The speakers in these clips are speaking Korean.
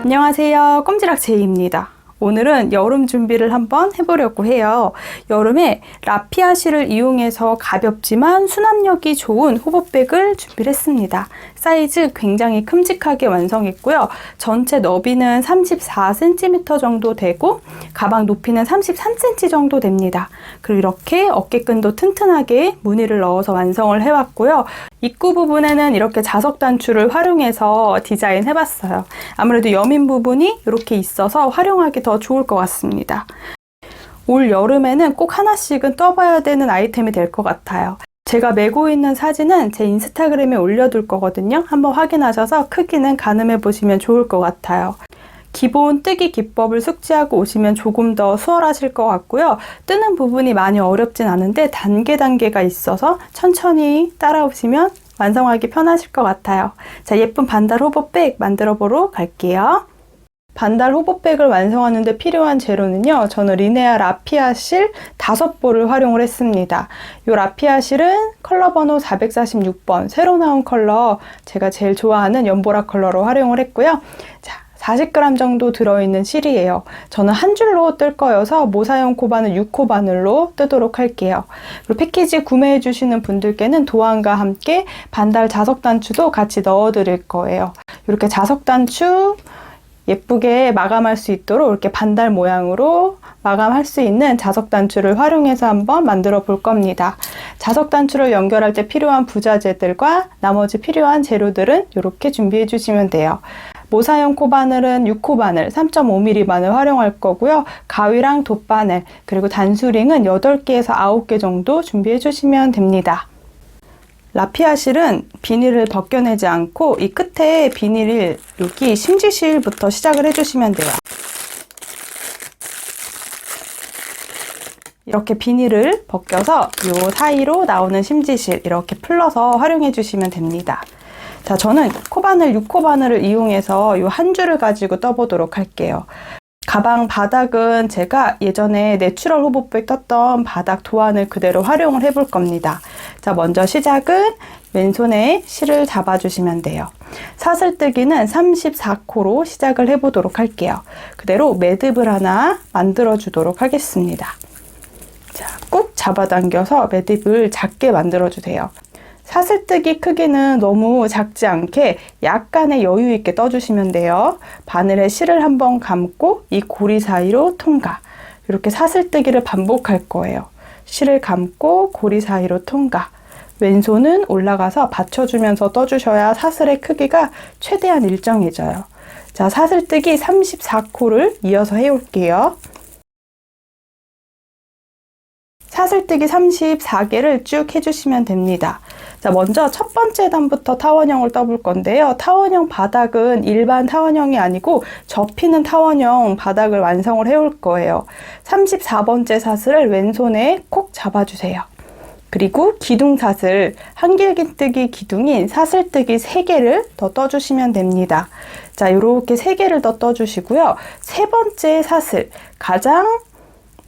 안녕하세요. 꼼지락 제이입니다. 오늘은 여름 준비를 한번 해보려고 해요. 여름에 라피아 실을 이용해서 가볍지만 수납력이 좋은 호보백을 준비를 했습니다. 사이즈 굉장히 큼직하게 완성했고요. 전체 너비는 34cm 정도 되고 가방 높이는 33cm 정도 됩니다. 그리고 이렇게 어깨끈도 튼튼하게 무늬를 넣어서 완성을 해왔고요. 입구 부분에는 이렇게 자석 단추를 활용해서 디자인 해봤어요. 아무래도 여민 부분이 이렇게 있어서 활용하기 더 좋을 것 같습니다. 올 여름에는 꼭 하나씩은 떠봐야 되는 아이템이 될 것 같아요. 제가 메고 있는 사진은 제 인스타그램에 올려둘 거거든요. 한번 확인하셔서 크기는 가늠해 보시면 좋을 것 같아요. 기본 뜨기 기법을 숙지하고 오시면 조금 더 수월하실 것 같고요. 뜨는 부분이 많이 어렵진 않은데 단계가 있어서 천천히 따라오시면 완성하기 편하실 것 같아요. 자, 예쁜 반달 호보백 만들어 보러 갈게요. 반달 호보백을 완성하는데 필요한 재료는요. 저는 리네아 라피아 실 5볼을 활용을 했습니다. 이 라피아 실은 컬러 번호 446번 새로 나온 컬러, 제가 제일 좋아하는 연보라 컬러로 활용을 했고요. 자, 40g 정도 들어있는 실이에요. 저는 한 줄로 뜰 거여서 모사용 코바늘 6호 바늘로 뜨도록 할게요. 그리고 패키지 구매해 주시는 분들께는 도안과 함께 반달 자석 단추도 같이 넣어 드릴 거예요. 이렇게 자석 단추 예쁘게 마감할 수 있도록 이렇게 반달 모양으로 마감할 수 있는 자석 단추를 활용해서 한번 만들어 볼 겁니다. 자석 단추를 연결할 때 필요한 부자재들과 나머지 필요한 재료들은 이렇게 준비해 주시면 돼요. 모사용 코바늘은 6호 바늘, 3.5mm 바늘 활용할 거고요. 가위랑 돗바늘, 그리고 단수링은 8개에서 9개 정도 준비해 주시면 됩니다. 라피아 실은 비닐을 벗겨내지 않고 이 끝에 비닐을 여기 심지실부터 시작을 해주시면 돼요. 이렇게 비닐을 벗겨서 이 사이로 나오는 심지실 이렇게 풀러서 활용해 주시면 됩니다. 자, 저는 코바늘 6호 바늘을 이용해서 이 한 줄을 가지고 떠보도록 할게요. 가방 바닥은 제가 예전에 내추럴 호보백 떴던 바닥 도안을 그대로 활용을 해볼 겁니다. 자, 먼저 시작은 왼손에 실을 잡아주시면 돼요. 사슬뜨기는 34코로 시작을 해보도록 할게요. 그대로 매듭을 하나 만들어 주도록 하겠습니다. 자, 꾹 잡아당겨서 매듭을 작게 만들어 주세요. 사슬뜨기 크기는 너무 작지 않게 약간의 여유 있게 떠주시면 돼요. 바늘에 실을 한번 감고 이 고리 사이로 통과. 이렇게 사슬뜨기를 반복할 거예요. 실을 감고 고리 사이로 통과. 왼손은 올라가서 받쳐주면서 떠주셔야 사슬의 크기가 최대한 일정해져요. 자, 사슬뜨기 34코를 이어서 해올게요. 사슬뜨기 34개를 쭉 해주시면 됩니다. 자, 먼저 첫 번째 단부터 타원형을 떠볼 건데요. 타원형 바닥은 일반 타원형이 아니고 접히는 타원형 바닥을 완성을 해올 거예요. 34번째 사슬을 왼손에 콕 잡아주세요. 그리고 기둥 사슬, 한길긴뜨기 기둥인 사슬뜨기 3개를 더 떠주시면 됩니다. 자, 이렇게 3개를 더 떠주시고요. 세 번째 사슬, 가장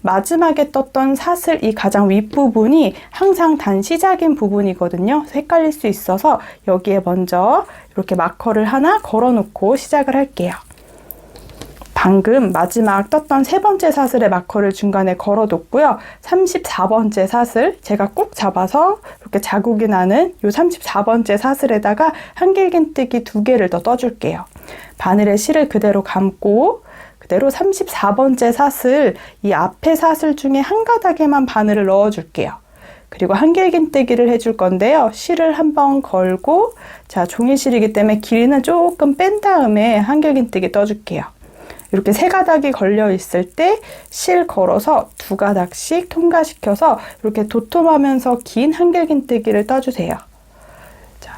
마지막에 떴던 사슬 이 가장 윗부분이 항상 단 시작인 부분이거든요. 헷갈릴 수 있어서 여기에 먼저 이렇게 마커를 하나 걸어 놓고 시작을 할게요. 방금 마지막 떴던 세 번째 사슬의 마커를 중간에 걸어 뒀고요. 34번째 사슬 제가 꾹 잡아서 이렇게 자국이 나는 이 34번째 사슬에다가 한길긴뜨기 2개를 더 떠줄게요. 바늘에 실을 그대로 감고 그대로 34번째 사슬, 이 앞에 사슬 중에 한 가닥에만 바늘을 넣어줄게요. 그리고 한길긴뜨기를 해줄 건데요. 실을 한번 걸고, 자, 종이실이기 때문에 길이는 조금 뺀 다음에 한길긴뜨기 떠줄게요. 이렇게 3가닥이 걸려 있을 때 실 걸어서 2가닥씩 통과시켜서 이렇게 도톰하면서 긴 한길긴뜨기를 떠주세요.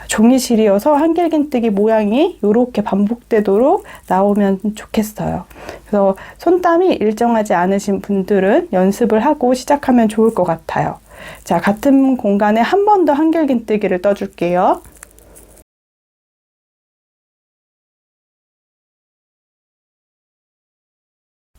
종이실이어서 한길긴뜨기 모양이 이렇게 반복되도록 나오면 좋겠어요. 그래서 손땀이 일정하지 않으신 분들은 연습을 하고 시작하면 좋을 것 같아요. 자, 같은 공간에 한 번 더 한길긴뜨기를 떠줄게요.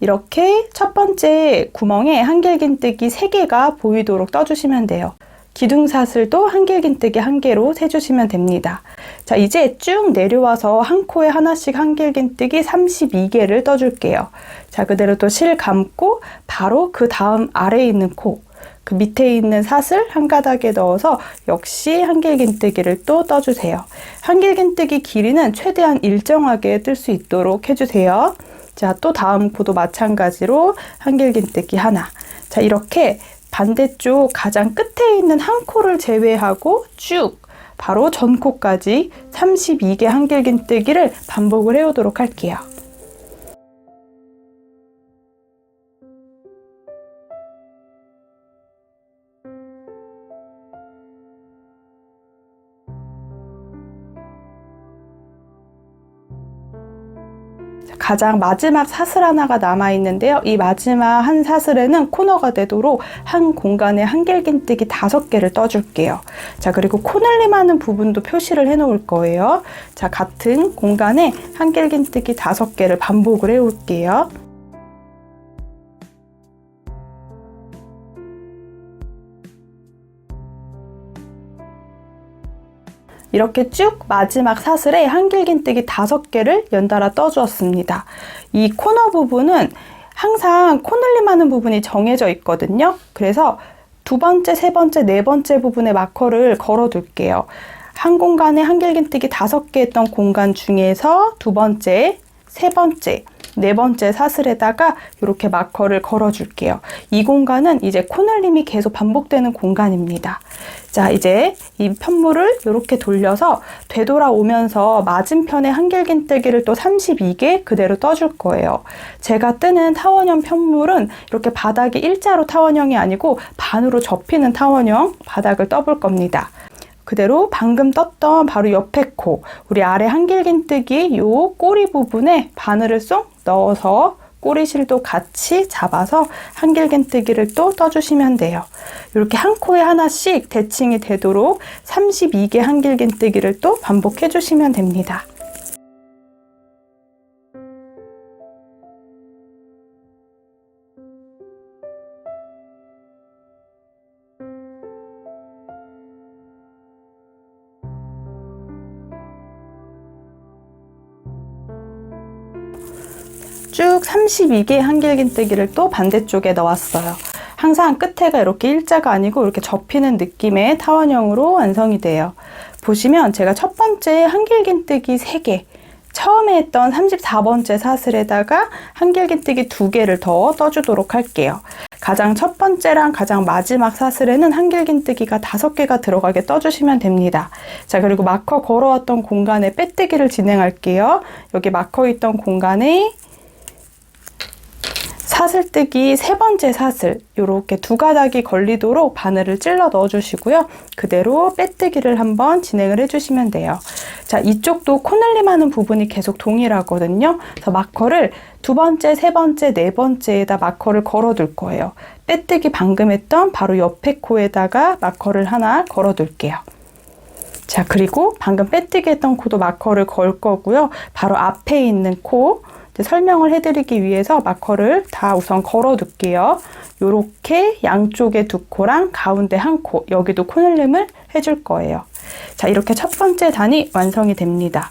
이렇게 첫 번째 구멍에 한길긴뜨기 3개가 보이도록 떠주시면 돼요. 기둥사슬도 한길긴뜨기 1개로 세주시면 됩니다. 자, 이제 쭉 내려와서 한 코에 하나씩 한길긴뜨기 32개를 떠줄게요. 자, 그대로 또 실 감고 바로 그 다음 아래에 있는 코, 그 밑에 있는 사슬 한 가닥에 넣어서 역시 한길긴뜨기를 또 떠주세요. 한길긴뜨기 길이는 최대한 일정하게 뜰 수 있도록 해주세요. 자, 또 다음 코도 마찬가지로 한길긴뜨기 하나. 자, 이렇게 반대쪽 가장 끝에 있는 한 코를 제외하고 쭉 바로 전 코까지 32개 한길긴뜨기를 반복을 해오도록 할게요. 가장 마지막 사슬 하나가 남아 있는데요. 이 마지막 한 사슬에는 코너가 되도록 한 공간에 한길긴뜨기 5개를 떠줄게요. 자, 그리고 코늘림하는 부분도 표시를 해 놓을 거예요. 자, 같은 공간에 한길긴뜨기 5개를 반복을 해 올게요. 이렇게 쭉 마지막 사슬에 한길긴뜨기 5개를 연달아 떠주었습니다. 이 코너 부분은 항상 코늘림하는 부분이 정해져 있거든요. 그래서 두 번째, 세 번째, 네 번째 부분에 마커를 걸어둘게요. 한 공간에 한길긴뜨기 5개 했던 공간 중에서 두 번째, 세 번째, 네 번째 사슬에다가 이렇게 마커를 걸어줄게요. 이 공간은 이제 코늘림이 계속 반복되는 공간입니다. 자, 이제 이 편물을 이렇게 돌려서 되돌아오면서 맞은편에 한길긴뜨기를 또 32개 그대로 떠줄 거예요. 제가 뜨는 타원형 편물은 이렇게 바닥이 일자로 타원형이 아니고 반으로 접히는 타원형 바닥을 떠볼 겁니다. 그대로 방금 떴던 바로 옆에 코, 우리 아래 한길긴뜨기 요 꼬리 부분에 바늘을 쏙 넣어서 꼬리실도 같이 잡아서 한길긴뜨기를 또 떠주시면 돼요. 이렇게 한 코에 하나씩 대칭이 되도록 32개 한길긴뜨기를 또 반복해 주시면 됩니다. 쭉 32개 한길긴뜨기를 또 반대쪽에 넣었어요. 항상 끝에가 이렇게 일자가 아니고 이렇게 접히는 느낌의 타원형으로 완성이 돼요. 보시면 제가 첫 번째 한길긴뜨기 3개, 처음에 했던 34번째 사슬에다가 한길긴뜨기 2개를 더 떠주도록 할게요. 가장 첫 번째랑 가장 마지막 사슬에는 한길긴뜨기가 5개가 들어가게 떠주시면 됩니다. 자, 그리고 마커 걸어왔던 공간에 빼뜨기를 진행할게요. 여기 마커 있던 공간에 사슬뜨기 세 번째 사슬 이렇게 두 가닥이 걸리도록 바늘을 찔러 넣어주시고요. 그대로 빼뜨기를 한번 진행을 해주시면 돼요. 자, 이쪽도 코늘림하는 부분이 계속 동일하거든요. 그래서 마커를 두 번째, 세 번째, 네 번째에다 마커를 걸어둘 거예요. 빼뜨기 방금 했던 바로 옆에 코에다가 마커를 하나 걸어둘게요. 자, 그리고 방금 빼뜨기 했던 코도 마커를 걸 거고요. 바로 앞에 있는 코 설명을 해드리기 위해서 마커를 다 우선 걸어둘게요. 요렇게 양쪽에 두 코랑 가운데 한 코, 여기도 코늘림을 해줄 거예요. 자, 이렇게 첫 번째 단이 완성이 됩니다.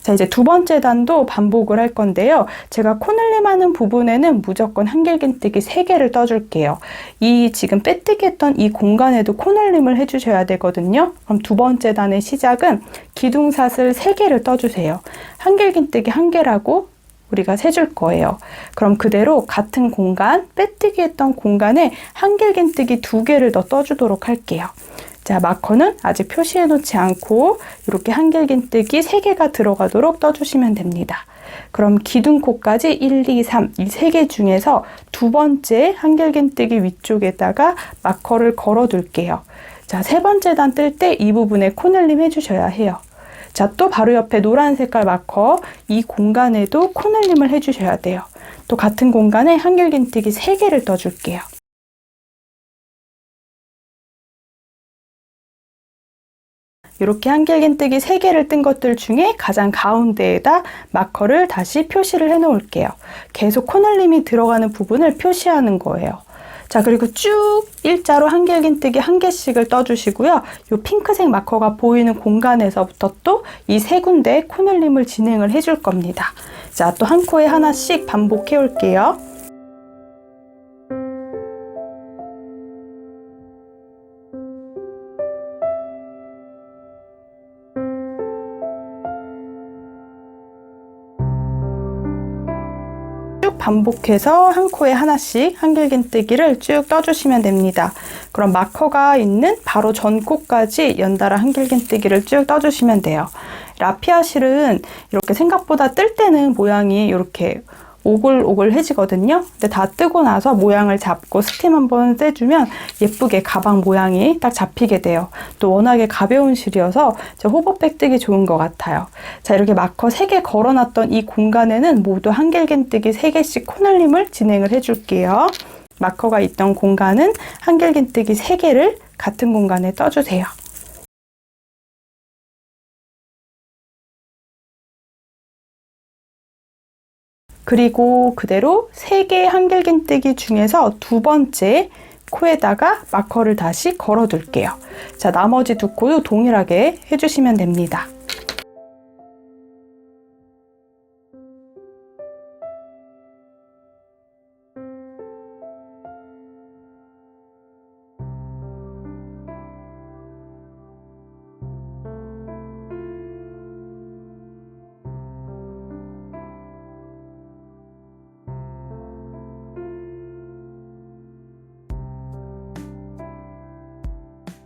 자, 이제 두 번째 단도 반복을 할 건데요. 제가 코늘림하는 부분에는 무조건 한길긴뜨기 3개를 떠줄게요. 이 지금 빼뜨기 했던 이 공간에도 코늘림을 해주셔야 되거든요. 그럼 두 번째 단의 시작은 기둥사슬 3개를 떠주세요. 한길긴뜨기 1개라고 우리가 세줄 거예요. 그럼 그대로 같은 공간, 빼뜨기 했던 공간에 한길긴뜨기 2개를 더 떠주도록 할게요. 자, 마커는 아직 표시해 놓지 않고 이렇게 한길긴뜨기 3개가 들어가도록 떠주시면 됩니다. 그럼 기둥코까지 1, 2, 3 이 3개 중에서 두 번째 한길긴뜨기 위쪽에다가 마커를 걸어 둘게요. 자, 세 번째 단 뜰 때 이 부분에 코늘림 해주셔야 해요. 자, 또 바로 옆에 노란 색깔 마커 이 공간에도 코늘림을 해주셔야 돼요. 또 같은 공간에 한길긴뜨기 3개를 떠줄게요. 이렇게 한길긴뜨기 3개를 뜬 것들 중에 가장 가운데에다 마커를 다시 표시를 해 놓을게요. 계속 코늘림이 들어가는 부분을 표시하는 거예요. 자, 그리고 쭉 일자로 한길긴뜨기 1개씩을 떠주시고요. 이 핑크색 마커가 보이는 공간에서부터 또 이 3군데 코늘림을 진행을 해줄 겁니다. 자, 또 한 코에 하나씩 반복해 올게요. 쭉 반복해서 한 코에 하나씩 한길긴뜨기를 쭉 떠주시면 됩니다. 그럼 마커가 있는 바로 전 코까지 연달아 한길긴뜨기를 쭉 떠주시면 돼요. 라피아 실은 이렇게 생각보다 뜰 때는 모양이 이렇게 오글오글해지거든요. 근데 다 뜨고 나서 모양을 잡고 스팀 한번 떼주면 예쁘게 가방 모양이 딱 잡히게 돼요. 또 워낙에 가벼운 실이어서 호버백 뜨기 좋은 것 같아요. 자, 이렇게 마커 3개 걸어놨던 이 공간에는 모두 한길긴뜨기 3개씩 코늘림을 진행을 해줄게요. 마커가 있던 공간은 한길긴뜨기 3개를 같은 공간에 떠주세요. 그리고 그대로 3개 한길긴뜨기 중에서 2번째 코에다가 마커를 다시 걸어둘게요. 자, 나머지 2코도 동일하게 해주시면 됩니다.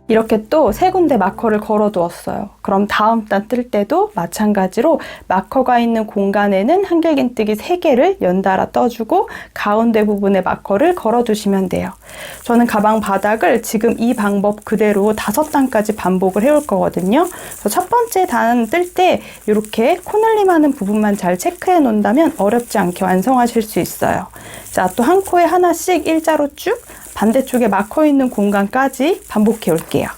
이렇게 또 3군데 마커를 걸어 두었어요. 그럼 다음 단 뜰 때도 마찬가지로 마커가 있는 공간에는 한길긴뜨기 3개를 연달아 떠주고 가운데 부분에 마커를 걸어 두시면 돼요. 저는 가방 바닥을 지금 이 방법 그대로 5단까지 반복을 해올 거거든요. 그래서 첫 번째 단 뜰 때 이렇게 코늘림 하는 부분만 잘 체크해 놓는다면 어렵지 않게 완성하실 수 있어요. 자, 또 한 코에 하나씩 일자로 쭉 반대쪽에 마커 있는 공간까지 반복해 올게요.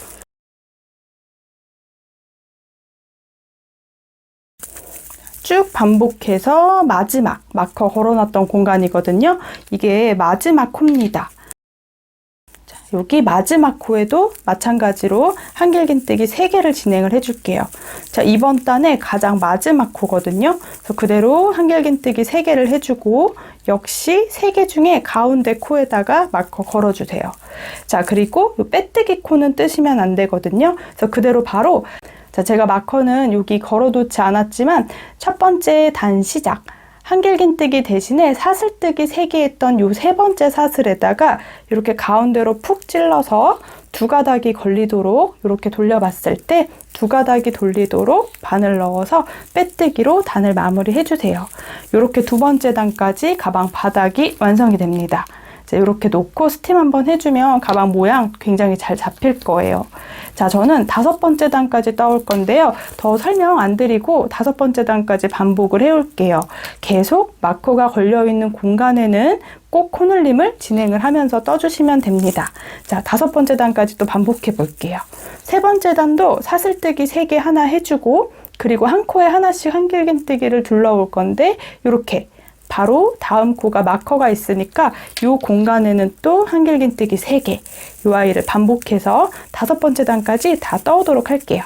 쭉 반복해서 마지막 마커 걸어놨던 공간이거든요. 이게 마지막 코입니다. 자, 여기 마지막 코에도 마찬가지로 한길긴뜨기 3개를 진행을 해줄게요. 자, 이번 단의 가장 마지막 코거든요. 그래서 그대로 한길긴뜨기 3개를 해주고 역시 3개 중에 가운데 코에다가 마커 걸어주세요. 자, 그리고 이 빼뜨기 코는 뜨시면 안 되거든요. 그래서 그대로 바로 자, 제가 마커는 여기 걸어놓지 않았지만 첫 번째 단 시작 한길긴뜨기 대신에 사슬뜨기 3개 했던 요 3번째 사슬에다가 이렇게 가운데로 푹 찔러서 2가닥이 걸리도록 이렇게 돌려봤을 때 2가닥이 돌리도록 바늘 넣어서 빼뜨기로 단을 마무리 해주세요. 이렇게 2번째 단까지 가방 바닥이 완성이 됩니다. 이렇게 놓고 스팀 한번 해주면 가방 모양 굉장히 잘 잡힐 거예요. 자, 저는 5번째 단까지 떠올 건데요. 더 설명 안 드리고 5번째 단까지 반복을 해올게요. 계속 마커가 걸려있는 공간에는 꼭 코늘림을 진행을 하면서 떠주시면 됩니다. 자, 5번째 단까지 또 반복해 볼게요. 3번째 단도 사슬뜨기 3개 하나 해주고 그리고 한 코에 하나씩 한길긴뜨기를 둘러올 건데 이렇게 바로 다음 코가 마커가 있으니까 이 공간에는 또 한길긴뜨기 3개 이 아이를 반복해서 5번째 단까지 다 떠오도록 할게요.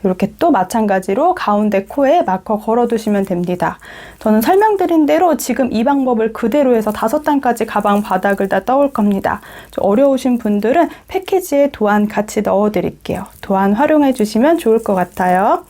이렇게 또 마찬가지로 가운데 코에 마커 걸어두시면 됩니다. 저는 설명드린 대로 지금 이 방법을 그대로 해서 5단까지 가방 바닥을 다 떠올 겁니다. 어려우신 분들은 패키지에 도안 같이 넣어드릴게요. 도안 활용해 주시면 좋을 것 같아요.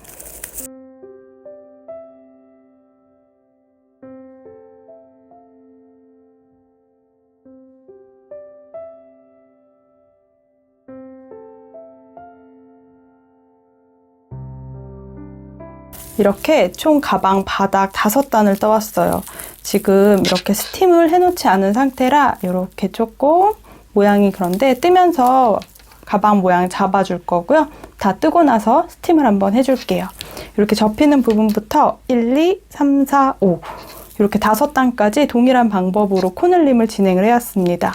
이렇게 총 가방 바닥 5단을 떠왔어요. 지금 이렇게 스팀을 해놓지 않은 상태라 이렇게 조금 모양이 그런데 뜨면서 가방 모양 잡아줄 거고요. 다 뜨고 나서 스팀을 한번 해줄게요. 이렇게 접히는 부분부터 1, 2, 3, 4, 5 이렇게 5단까지 동일한 방법으로 코늘림을 진행을 해왔습니다.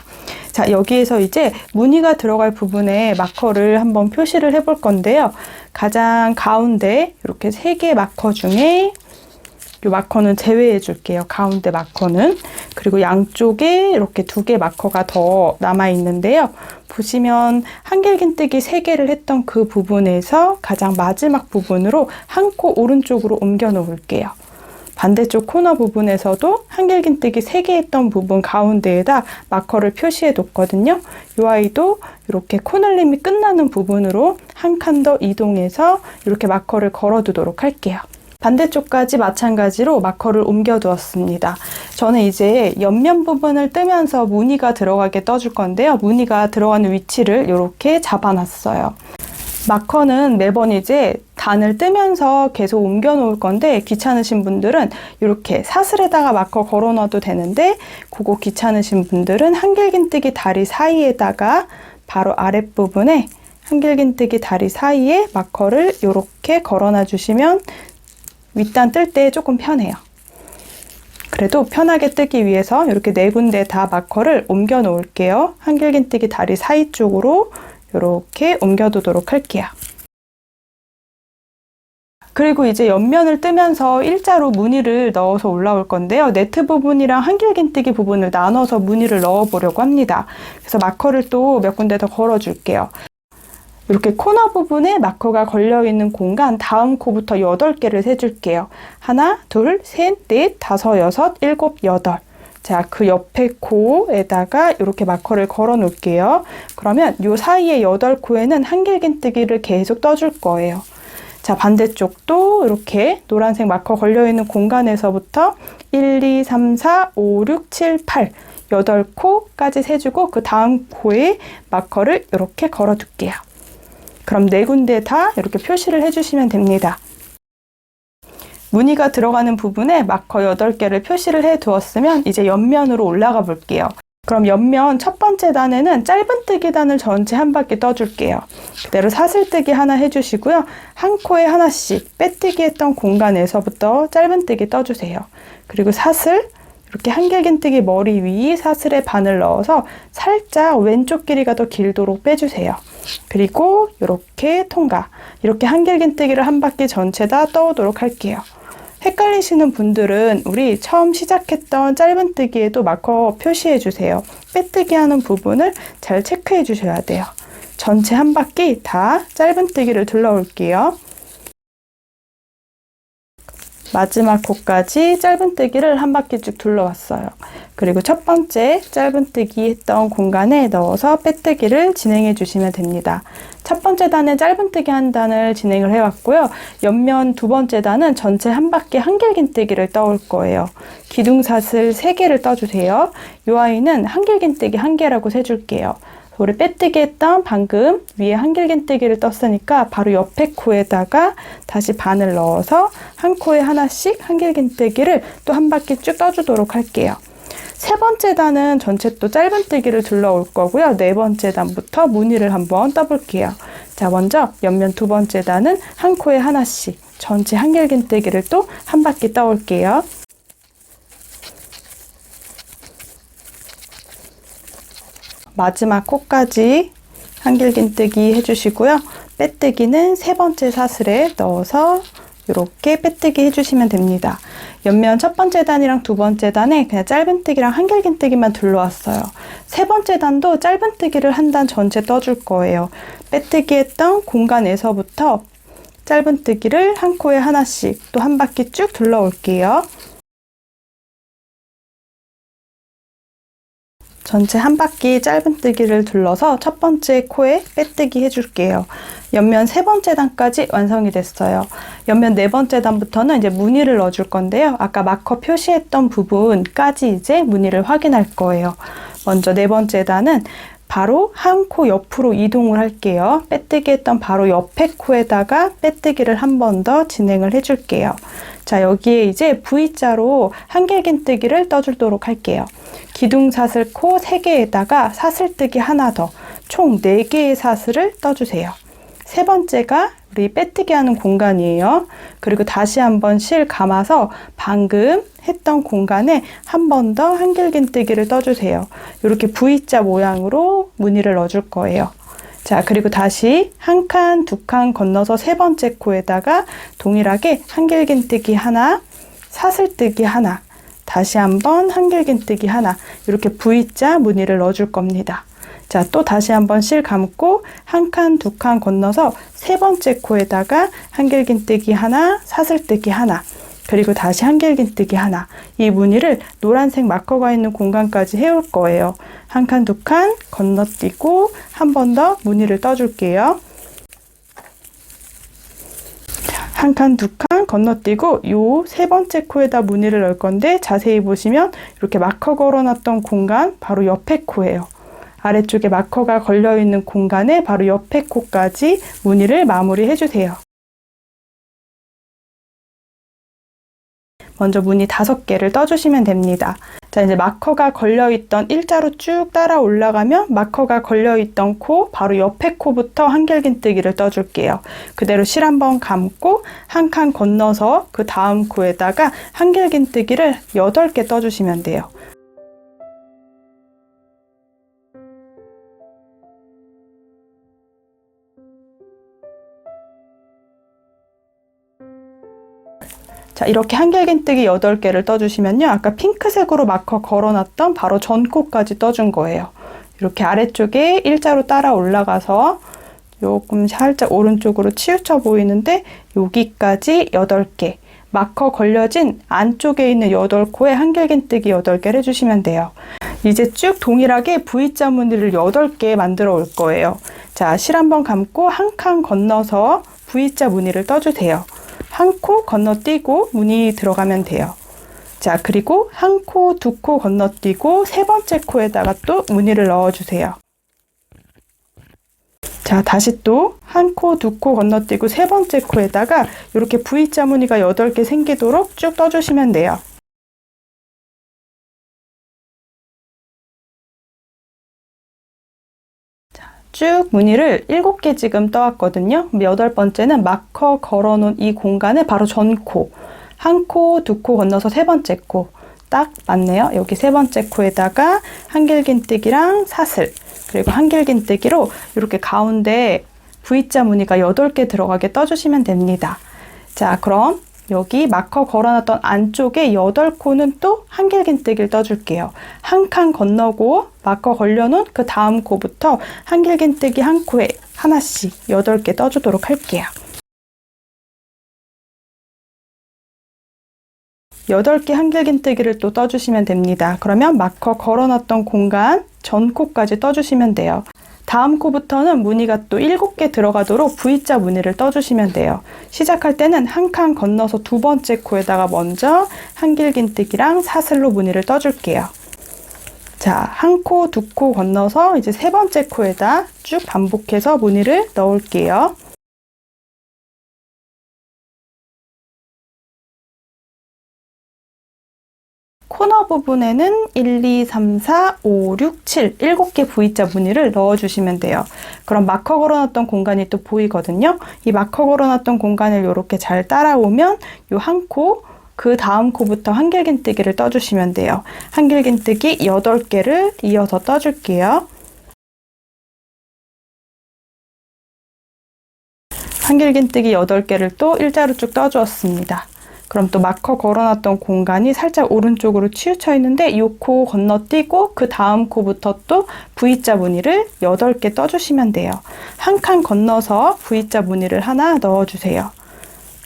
자, 여기에서 이제 무늬가 들어갈 부분에 마커를 한번 표시를 해볼 건데요. 가장 가운데 이렇게 3개 마커 중에 이 마커는 제외해 줄게요. 가운데 마커는. 그리고 양쪽에 이렇게 2개 마커가 더 남아 있는데요. 보시면 한길긴뜨기 3개를 했던 그 부분에서 가장 마지막 부분으로 한 코 오른쪽으로 옮겨 놓을게요. 반대쪽 코너 부분에서도 한길긴뜨기 3개 했던 부분 가운데에다 마커를 표시해 뒀거든요. 이 아이도 이렇게 코늘림이 끝나는 부분으로 한 칸 더 이동해서 이렇게 마커를 걸어 두도록 할게요. 반대쪽까지 마찬가지로 마커를 옮겨 두었습니다. 저는 이제 옆면 부분을 뜨면서 무늬가 들어가게 떠줄 건데요. 무늬가 들어가는 위치를 이렇게 잡아놨어요. 마커는 매번 이제 단을 뜨면서 계속 옮겨 놓을 건데 귀찮으신 분들은 이렇게 사슬에다가 마커 걸어 놔도 되는데 그거 귀찮으신 분들은 한길긴뜨기 다리 사이에다가 바로 아랫부분에 한길긴뜨기 다리 사이에 마커를 이렇게 걸어 놔 주시면 윗단 뜰 때 조금 편해요. 그래도 편하게 뜨기 위해서 이렇게 4군데 다 마커를 옮겨 놓을게요. 한길긴뜨기 다리 사이 쪽으로 이렇게 옮겨두도록 할게요. 그리고 이제 옆면을 뜨면서 일자로 무늬를 넣어서 올라올 건데요. 네트 부분이랑 한길긴뜨기 부분을 나눠서 무늬를 넣어 보려고 합니다. 그래서 마커를 또 몇 군데 더 걸어 줄게요. 이렇게 코너 부분에 마커가 걸려있는 공간 다음 코부터 8개를 세줄게요. 하나, 둘, 셋, 넷, 다섯, 여섯, 일곱, 여덟. 자, 그 옆에 코에다가 이렇게 마커를 걸어 놓을게요. 그러면 이 사이에 8코에는 한길긴뜨기를 계속 떠줄 거예요. 자, 반대쪽도 이렇게 노란색 마커 걸려있는 공간에서부터 1, 2, 3, 4, 5, 6, 7, 8 8코까지 세주고 그 다음 코에 마커를 이렇게 걸어 둘게요. 그럼 4군데 다 이렇게 표시를 해주시면 됩니다. 무늬가 들어가는 부분에 마커 8개를 표시를 해 두었으면 이제 옆면으로 올라가 볼게요. 그럼 옆면 첫 번째 단에는 짧은뜨기 단을 전체 한 바퀴 떠줄게요. 그대로 사슬뜨기 하나 해주시고요. 한 코에 하나씩 빼뜨기 했던 공간에서부터 짧은뜨기 떠주세요. 그리고 사슬, 이렇게 한길긴뜨기 머리 위 사슬에 바늘 넣어서 살짝 왼쪽 길이가 더 길도록 빼주세요. 그리고 이렇게 통과. 이렇게 한길긴뜨기를 한 바퀴 전체 다 떠오도록 할게요. 헷갈리시는 분들은 우리 처음 시작했던 짧은뜨기에도 마커 표시해 주세요. 빼뜨기 하는 부분을 잘 체크해 주셔야 돼요. 전체 한 바퀴 다 짧은뜨기를 둘러올게요. 마지막 코까지 짧은뜨기를 한 바퀴 쭉 둘러왔어요. 그리고 첫 번째 짧은뜨기 했던 공간에 넣어서 빼뜨기를 진행해 주시면 됩니다. 첫 번째 단에 짧은뜨기 한 단을 진행을 해왔고요. 옆면 2번째 단은 전체 한 바퀴 한길긴뜨기를 떠올 거예요. 기둥사슬 3개를 떠주세요. 이 아이는 한길긴뜨기 1개라고 세줄게요. 우리 빼뜨기 했던 방금 위에 한길긴뜨기를 떴으니까 바로 옆에 코에다가 다시 바늘 넣어서 한 코에 하나씩 한길긴뜨기를 또 한 바퀴 쭉 떠주도록 할게요. 세 번째 단은 전체 또 짧은뜨기를 둘러올 거고요. 4번째 단부터 무늬를 한번 떠볼게요. 자, 먼저 옆면 2번째 단은 한 코에 하나씩 전체 한길긴뜨기를 또 한 바퀴 떠올게요. 마지막 코까지 한길긴뜨기 해주시고요. 빼뜨기는 3번째 사슬에 넣어서 이렇게 빼뜨기 해주시면 됩니다. 옆면 첫 번째 단이랑 2번째 단에 그냥 짧은뜨기랑 한길긴뜨기만 둘러왔어요. 3번째 단도 짧은뜨기를 한 단 전체 떠줄 거예요. 빼뜨기 했던 공간에서부터 짧은뜨기를 한 코에 하나씩 또 한 바퀴 쭉 둘러올게요. 전체 한 바퀴 짧은뜨기를 둘러서 첫 번째 코에 빼뜨기 해줄게요. 옆면 3번째 단까지 완성이 됐어요. 옆면 4번째 단부터는 이제 무늬를 넣어줄 건데요. 아까 마커 표시했던 부분까지 이제 무늬를 확인할 거예요. 먼저 4번째 단은 바로 한 코 옆으로 이동을 할게요. 빼뜨기 했던 바로 옆에 코에다가 빼뜨기를 한 번 더 진행을 해줄게요. 자, 여기에 이제 V자로 한길긴뜨기를 떠주도록 할게요. 기둥사슬 코 3개에다가 사슬뜨기 하나 더, 총 4개의 사슬을 떠주세요. 세 번째가 우리 빼뜨기 하는 공간이에요. 그리고 다시 한번 실 감아서 방금 했던 공간에 한 번 더 한길긴뜨기를 떠주세요. 이렇게 V자 모양으로 무늬를 넣어줄 거예요. 자, 그리고 다시 한 칸, 2칸 건너서 3번째 코에다가 동일하게 한길긴뜨기 하나, 사슬뜨기 하나, 다시 한번 한길긴뜨기 하나, 이렇게 V자 무늬를 넣어줄 겁니다. 자, 또 다시 한번 실 감고 한 칸, 두 칸 건너서 세 번째 코에다가 한길긴뜨기 하나, 사슬뜨기 하나, 그리고 다시 한길긴뜨기 하나. 이 무늬를 노란색 마커가 있는 공간까지 해올 거예요. 한 칸, 두 칸 건너뛰고 한 번 더 무늬를 떠줄게요. 한 칸, 두 칸 건너뛰고 요 세 번째 코에다 무늬를 넣을 건데 자세히 보시면 이렇게 마커 걸어놨던 공간 바로 옆에 코예요. 아래쪽에 마커가 걸려있는 공간에 바로 옆에 코까지 무늬를 마무리해 주세요. 먼저 무늬 5개를 떠주시면 됩니다. 자, 이제 마커가 걸려있던 일자로 쭉 따라 올라가면 마커가 걸려있던 코, 바로 옆에 코부터 한길긴뜨기를 떠줄게요. 그대로 실 한번 감고 한 칸 건너서 그 다음 코에다가 한길긴뜨기를 8개 떠주시면 돼요. 자, 이렇게 한길긴뜨기 8개를 떠주시면요. 아까 핑크색으로 마커 걸어놨던 바로 전 코까지 떠준 거예요. 이렇게 아래쪽에 일자로 따라 올라가서 조금 살짝 오른쪽으로 치우쳐 보이는데 여기까지 8개. 마커 걸려진 안쪽에 있는 8코에 한길긴뜨기 8개를 해주시면 돼요. 이제 쭉 동일하게 V자 무늬를 8개 만들어 올 거예요. 자, 실 한번 감고 한 칸 건너서 V자 무늬를 떠주세요. 한 코 건너뛰고 무늬 들어가면 돼요. 자, 그리고 한 코, 두 코 건너뛰고 세 번째 코에다가 또 무늬를 넣어주세요. 자, 다시 또 한 코, 두 코 건너뛰고 세 번째 코에다가 이렇게 V자 무늬가 8개 생기도록 쭉 떠주시면 돼요. 쭉 무늬를 7개 지금 떠왔거든요. 8번째는 마커 걸어놓은 이 공간에 바로 전코, 한 코, 두 코 건너서 세 번째 코, 딱 맞네요. 여기 세 번째 코에다가 한길긴뜨기랑 사슬, 그리고 한길긴뜨기로 이렇게 가운데 V자 무늬가 8개 들어가게 떠주시면 됩니다. 자, 그럼 여기 마커 걸어놨던 안쪽에 8코는 또 한길긴뜨기를 떠줄게요. 한 칸 건너고 마커 걸려놓은 그 다음 코부터 한길긴뜨기 한 코에 하나씩 8개 떠주도록 할게요. 8개 한길긴뜨기를 또 떠주시면 됩니다. 그러면 마커 걸어놨던 공간 전 코까지 떠주시면 돼요. 다음 코부터는 무늬가 또 7개 들어가도록 V자 무늬를 떠주시면 돼요. 시작할 때는 한 칸 건너서 두 번째 코에다가 먼저 한길긴뜨기랑 사슬로 무늬를 떠줄게요. 자, 한 코, 두 코 건너서 이제 세 번째 코에다 쭉 반복해서 무늬를 넣을게요. 코너 부분에는 1, 2, 3, 4, 5, 6, 7, 7개 V자 무늬를 넣어주시면 돼요. 그럼 마커 걸어놨던 공간이 또 보이거든요. 이 마커 걸어놨던 공간을 이렇게 잘 따라오면 이 한 코, 그 다음 코부터 한길긴뜨기를 떠주시면 돼요. 한길긴뜨기 8개를 이어서 떠줄게요. 한길긴뜨기 8개를 또 일자로 쭉 떠주었습니다. 그럼 또 마커 걸어놨던 공간이 살짝 오른쪽으로 치우쳐 있는데 이 코 건너뛰고 그 다음 코부터 또 V자 무늬를 8개 떠주시면 돼요. 한 칸 건너서 V자 무늬를 하나 넣어주세요.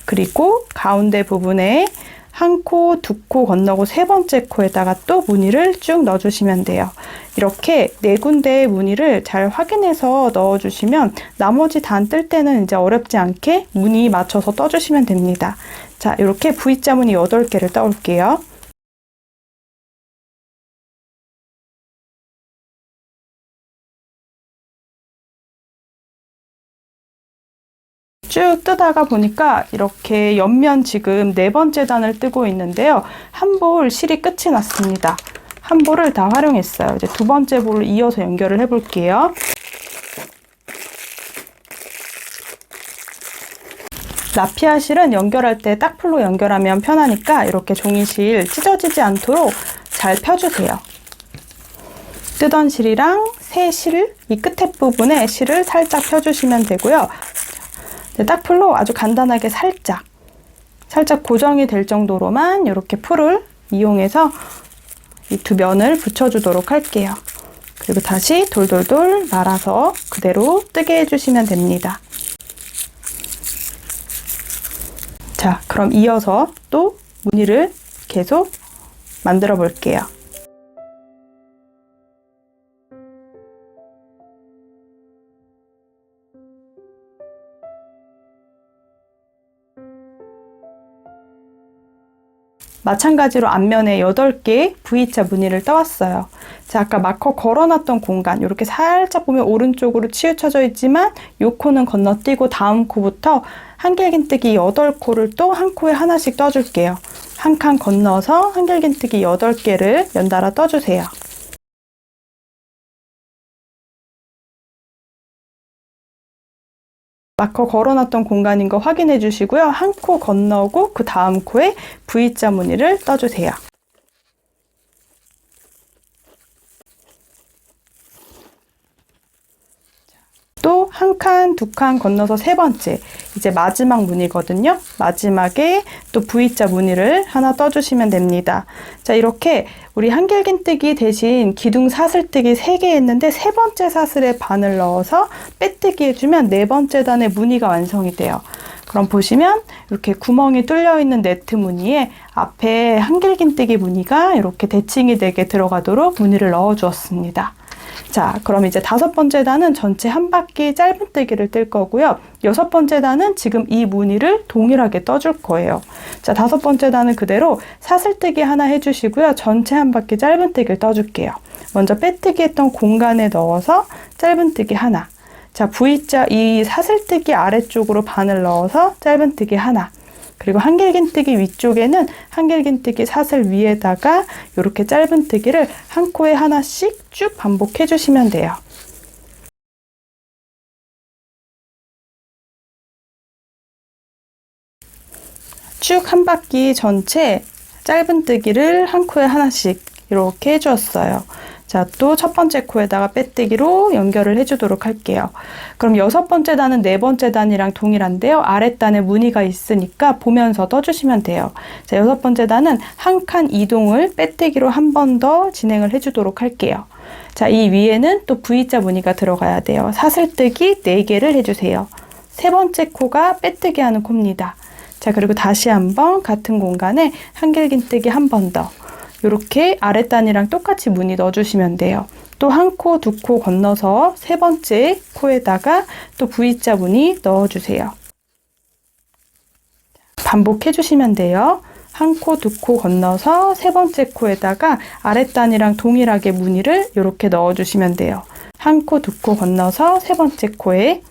그리고 가운데 부분에 한 코, 두 코 건너고 세 번째 코에다가 또 무늬를 쭉 넣어주시면 돼요. 이렇게 4군데의 무늬를 잘 확인해서 넣어주시면 나머지 단 뜰 때는 이제 어렵지 않게 무늬 맞춰서 떠주시면 됩니다. 자, 이렇게 V자 무늬 8개를 떠올게요. 쭉 뜨다가 보니까 이렇게 옆면 지금 4번째 단을 뜨고 있는데요. 한 볼 실이 끝이 났습니다. 한 볼을 다 활용했어요. 이제 두 번째 볼을 이어서 연결을 해볼게요. 라피아 실은 연결할 때 딱풀로 연결하면 편하니까 이렇게 종이실 찢어지지 않도록 잘 펴주세요. 뜨던 실이랑 새 실, 이 끝에 부분에 실을 살짝 펴주시면 되고요. 딱풀로 아주 간단하게 살짝 살짝 고정이 될 정도로만 이렇게 풀을 이용해서 이 두 면을 붙여주도록 할게요. 그리고 다시 돌돌돌 말아서 그대로 뜨게 해주시면 됩니다. 자, 그럼 이어서 또 무늬를 계속 만들어 볼게요. 마찬가지로 앞면에 8개의 V자 무늬를 떠왔어요. 자, 아까 마커 걸어놨던 공간 이렇게 살짝 보면 오른쪽으로 치우쳐져 있지만 이 코는 건너뛰고 다음 코부터 한길긴뜨기 8코를 또 한 코에 하나씩 떠줄게요. 한 칸 건너서 한길긴뜨기 8개를 연달아 떠주세요. 마커 걸어놨던 공간인 거 확인해 주시고요. 한 코 건너고 그 다음 코에 V자 무늬를 떠주세요. 또 한 칸, 두 칸 건너서 세 번째, 이제 마지막 무늬거든요. 마지막에 또 V자 무늬를 하나 떠주시면 됩니다. 자, 이렇게 우리 한길긴뜨기 대신 기둥 사슬뜨기 3개 했는데 세 번째 사슬에 바늘 넣어서 빼뜨기 해주면 네 번째 단의 무늬가 완성이 돼요. 그럼 보시면 이렇게 구멍이 뚫려 있는 네트 무늬에 앞에 한길긴뜨기 무늬가 이렇게 대칭이 되게 들어가도록 무늬를 넣어 주었습니다. 자, 그럼 이제 5번째 단은 전체 한 바퀴 짧은뜨기를 뜰 거고요. 6번째 단은 지금 이 무늬를 동일하게 떠줄 거예요. 자, 5번째 단은 그대로 사슬뜨기 하나 해주시고요. 전체 한 바퀴 짧은뜨기를 떠줄게요. 먼저 빼뜨기 했던 공간에 넣어서 짧은뜨기 하나. 자, V자 이 사슬뜨기 아래쪽으로 바늘 넣어서 짧은뜨기 하나. 그리고 한길긴뜨기 위쪽에는 한길긴뜨기 사슬 위에다가 이렇게 짧은뜨기를 한 코에 하나씩 쭉 반복해 주시면 돼요. 쭉 한 바퀴 전체 짧은뜨기를 한 코에 하나씩 이렇게 해주었어요. 자, 또 첫 번째 코에다가 빼뜨기로 연결을 해주도록 할게요. 그럼 6번째 단은 4번째 단이랑 동일한데요. 아랫단에 무늬가 있으니까 보면서 떠주시면 돼요. 자, 6번째 단은 한 칸 이동을 빼뜨기로 한 번 더 진행을 해주도록 할게요. 자, 이 위에는 또 V자 무늬가 들어가야 돼요. 사슬뜨기 4개를 해주세요. 세 번째 코가 빼뜨기 하는 코입니다. 자, 그리고 다시 한번 같은 공간에 한길긴뜨기 한 번 더. 이렇게 아랫단이랑 똑같이 무늬 넣어주시면 돼요. 또 한 코, 두 코 건너서 세 번째 코에다가 또 V자 무늬 넣어주세요. 반복해주시면 돼요. 한 코, 두 코 건너서 세 번째 코에다가 아랫단이랑 동일하게 무늬를 이렇게 넣어주시면 돼요. 한 코, 두 코 건너서 세 번째 코에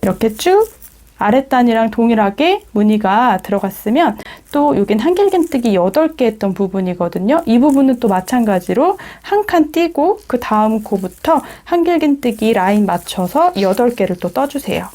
이렇게 쭉 아랫단이랑 동일하게 무늬가 들어갔으면 또 여긴 한길긴뜨기 8개 했던 부분이거든요. 이 부분은 또 마찬가지로 한 칸 띄고 그 다음 코부터 한길긴뜨기 라인 맞춰서 8개를 또 떠주세요.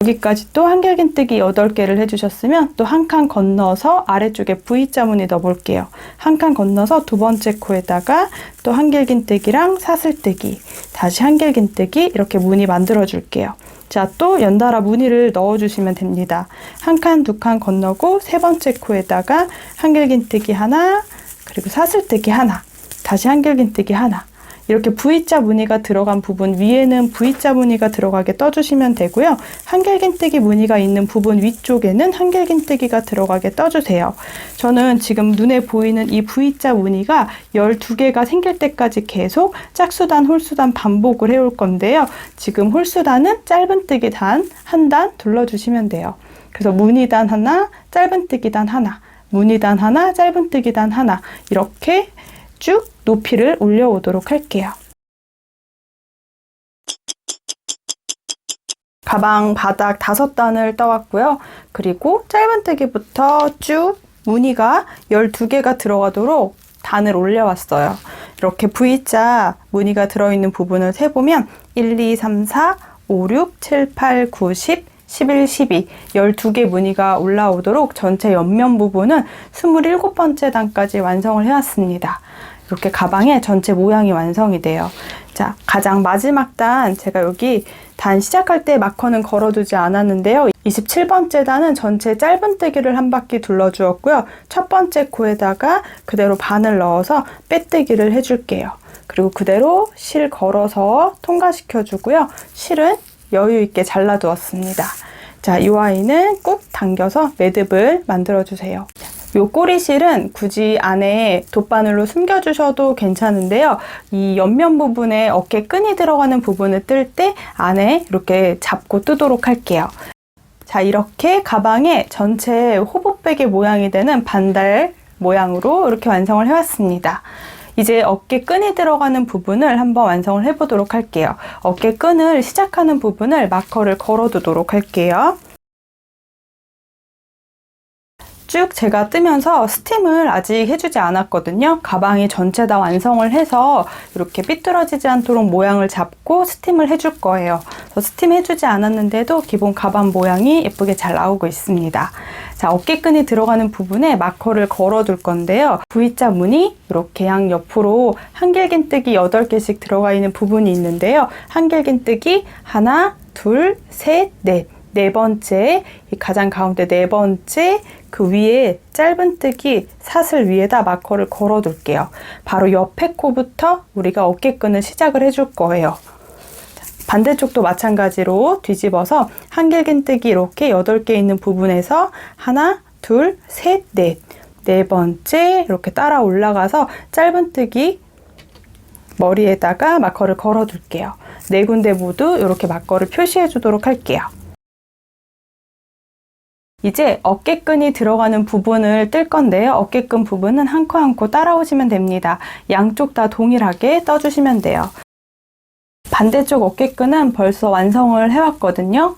여기까지 또 한길긴뜨기 8개를 해주셨으면 또 한 칸 건너서 아래쪽에 V자 무늬 넣어볼게요. 한 칸 건너서 두 번째 코에다가 또 한길긴뜨기랑 사슬뜨기, 다시 한길긴뜨기 이렇게 무늬 만들어 줄게요. 자, 또 연달아 무늬를 넣어주시면 됩니다. 한 칸, 두 칸 건너고 세 번째 코에다가 한길긴뜨기 하나, 그리고 사슬뜨기 하나, 다시 한길긴뜨기 하나. 이렇게 V자 무늬가 들어간 부분 위에는 V자 무늬가 들어가게 떠주시면 되고요. 한길긴뜨기 무늬가 있는 부분 위쪽에는 한길긴뜨기가 들어가게 떠주세요. 저는 지금 눈에 보이는 이 V자 무늬가 12개가 생길 때까지 계속 짝수단, 홀수단 반복을 해올 건데요. 지금 홀수단은 짧은뜨기 단 한 단 둘러주시면 돼요. 그래서 무늬단 하나, 짧은뜨기 단 하나, 무늬단 하나, 짧은뜨기 단 하나 이렇게 쭉 높이를 올려오도록 할게요. 가방 바닥 5단을 떠왔고요. 그리고 짧은뜨기부터 쭉 무늬가 12개가 들어가도록 단을 올려왔어요. 이렇게 V자 무늬가 들어있는 부분을 세보면 1, 2, 3, 4, 5, 6, 7, 8, 9, 10, 11, 12, 12개 무늬가 올라오도록 전체 옆면 부분은 27번째 단까지 완성을 해왔습니다. 이렇게 가방의 전체 모양이 완성이 돼요. 자, 가장 마지막 단, 제가 여기 단 시작할 때 마커는 걸어두지 않았는데요. 27번째 단은 전체 짧은뜨기를 한 바퀴 둘러주었고요. 첫 번째 코에다가 그대로 바늘 넣어서 빼뜨기를 해줄게요. 그리고 그대로 실 걸어서 통과시켜주고요. 실은 여유 있게 잘라두었습니다. 자, 이 아이는 꾹 당겨서 매듭을 만들어주세요. 요 꼬리실은 굳이 안에 돗바늘로 숨겨주셔도 괜찮은데요. 이 옆면 부분에 어깨 끈이 들어가는 부분을 뜰 때 안에 이렇게 잡고 뜨도록 할게요. 자, 이렇게 가방의 전체 호보백의 모양이 되는 반달 모양으로 이렇게 완성을 해왔습니다. 이제 어깨 끈이 들어가는 부분을 한번 완성을 해보도록 할게요. 어깨 끈을 시작하는 부분을 마커를 걸어두도록 할게요. 쭉 제가 뜨면서 스팀을 아직 해주지 않았거든요. 가방이 전체 다 완성을 해서 이렇게 삐뚤어지지 않도록 모양을 잡고 스팀을 해줄 거예요. 스팀 해주지 않았는데도 기본 가방 모양이 예쁘게 잘 나오고 있습니다. 자, 어깨끈이 들어가는 부분에 마커를 걸어둘 건데요. V자 무늬 이렇게 양옆으로 한길긴뜨기 8개씩 들어가 있는 부분이 있는데요. 한길긴뜨기 하나, 둘, 셋, 넷. 네 번째, 이 가장 가운데 네 번째 그 위에 짧은뜨기 사슬 위에다 마커를 걸어 둘게요. 바로 옆에 코부터 우리가 어깨끈을 시작을 해줄 거예요. 반대쪽도 마찬가지로 뒤집어서 한길긴뜨기 이렇게 8개 있는 부분에서 하나, 둘, 셋, 넷. 네 번째 이렇게 따라 올라가서 짧은뜨기 머리에다가 마커를 걸어 둘게요. 네 군데 모두 이렇게 마커를 표시해 주도록 할게요. 이제 어깨끈이 들어가는 부분을 뜰 건데요. 어깨끈 부분은 한 코 한 코 따라오시면 됩니다. 양쪽 다 동일하게 떠주시면 돼요. 반대쪽 어깨끈은 벌써 완성을 해왔거든요.